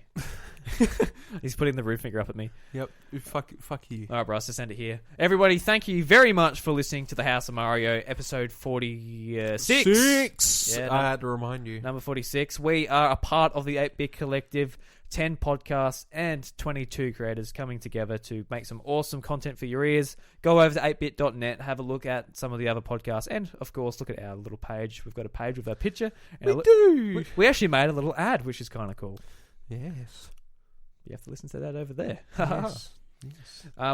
[SPEAKER 2] He's putting the root finger up at me.
[SPEAKER 1] Yep. Fuck you.
[SPEAKER 2] All right, Bryce, just end it here. Everybody, thank you very much for listening to the House of Mario, episode 46.
[SPEAKER 1] Yeah, I had to remind you.
[SPEAKER 2] Number 46. We are a part of the 8-Bit Collective, 10 podcasts and 22 creators coming together to make some awesome content for your ears. Go over to 8bit.net, have a look at some of the other podcasts, and, of course, look at our little page. We've got a page with our picture. And we actually made a little ad, which is kind of cool.
[SPEAKER 1] Yes.
[SPEAKER 2] You have to listen to that over there.
[SPEAKER 1] Yes.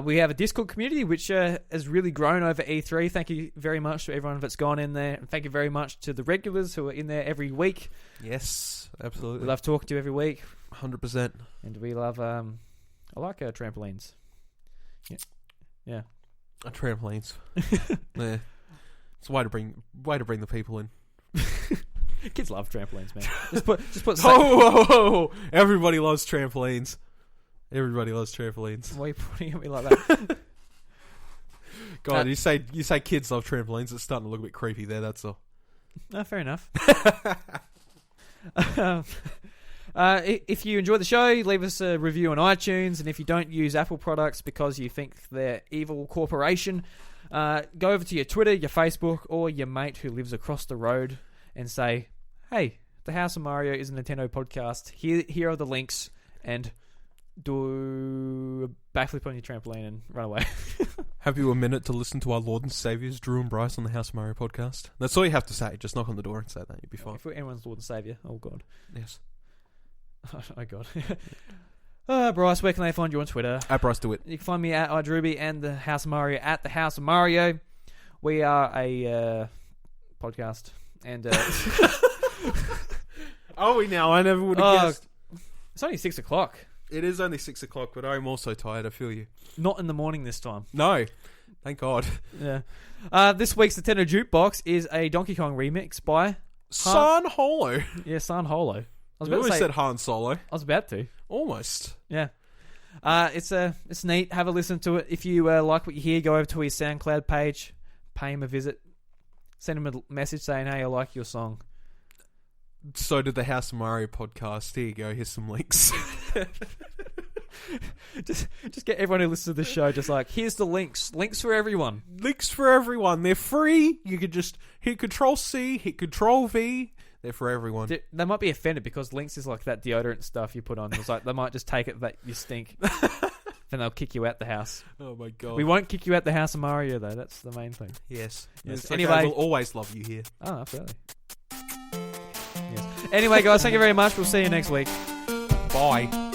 [SPEAKER 2] We have a Discord community which has really grown over E3. Thank you very much to everyone that's gone in there. And thank you very much to the regulars who are in there every week.
[SPEAKER 1] Yes, absolutely.
[SPEAKER 2] We love talking to you every week.
[SPEAKER 1] 100%.
[SPEAKER 2] And we love, I like trampolines. Yeah.
[SPEAKER 1] Trampolines. Yeah. It's a way to bring the people in.
[SPEAKER 2] Kids love trampolines, man. Just put.
[SPEAKER 1] Oh! Everybody loves trampolines. Everybody loves trampolines.
[SPEAKER 2] Why are you pointing at me like that?
[SPEAKER 1] God, you say kids love trampolines. It's starting to look a bit creepy there. That's all.
[SPEAKER 2] No, fair enough. If you enjoy the show, leave us a review on iTunes, and if you don't use Apple products because you think they're evil corporation, go over to your Twitter, your Facebook, or your mate who lives across the road and say, hey, the House of Mario is a Nintendo podcast. Here are the links, and do a backflip on your trampoline and run away.
[SPEAKER 1] Have you a minute to listen to our Lord and Saviours, Drew and Bryce, on the House of Mario podcast? That's all you have to say. Just knock on the door and say that. You'll be fine.
[SPEAKER 2] If anyone's Lord and Saviour, oh God.
[SPEAKER 1] Yes.
[SPEAKER 2] Oh God. Bryce, where can they find you on Twitter?
[SPEAKER 1] At Bryce DeWitt.
[SPEAKER 2] You can find me at iDruby and the House of Mario at the House of Mario. We are a podcast. And
[SPEAKER 1] are we now? I never would have guessed.
[SPEAKER 2] It's only 6 o'clock.
[SPEAKER 1] It is only 6 o'clock, but I'm also tired. I feel you.
[SPEAKER 2] Not in the morning this time.
[SPEAKER 1] No. Thank God.
[SPEAKER 2] Yeah. This week's Nintendo Jukebox is a Donkey Kong remix by
[SPEAKER 1] San Holo.
[SPEAKER 2] Yeah, San Holo.
[SPEAKER 1] I almost said Han Solo.
[SPEAKER 2] I was about to.
[SPEAKER 1] Almost.
[SPEAKER 2] Yeah. It's neat. Have a listen to it. If you like what you hear, go over to his SoundCloud page, pay him a visit, send him a message saying, hey, I like your song.
[SPEAKER 1] So did the House of Mario podcast. Here you go. Here's some links.
[SPEAKER 2] just get everyone who listens to this show just like, here's the links. Links for everyone.
[SPEAKER 1] Links for everyone. They're free. You could just hit Control-C, hit Control-V. They're for everyone.
[SPEAKER 2] They might be offended because links is like that deodorant stuff you put on. It's like they might just take it that you stink. Then they'll kick you out the house.
[SPEAKER 1] Oh my God.
[SPEAKER 2] We won't kick you out the House of Mario though. That's the main thing.
[SPEAKER 1] Yes.
[SPEAKER 2] Anyway,
[SPEAKER 1] okay, we'll always love you here.
[SPEAKER 2] Oh, absolutely. Yes. Anyway, guys, thank you very much. We'll see you next week.
[SPEAKER 1] Bye.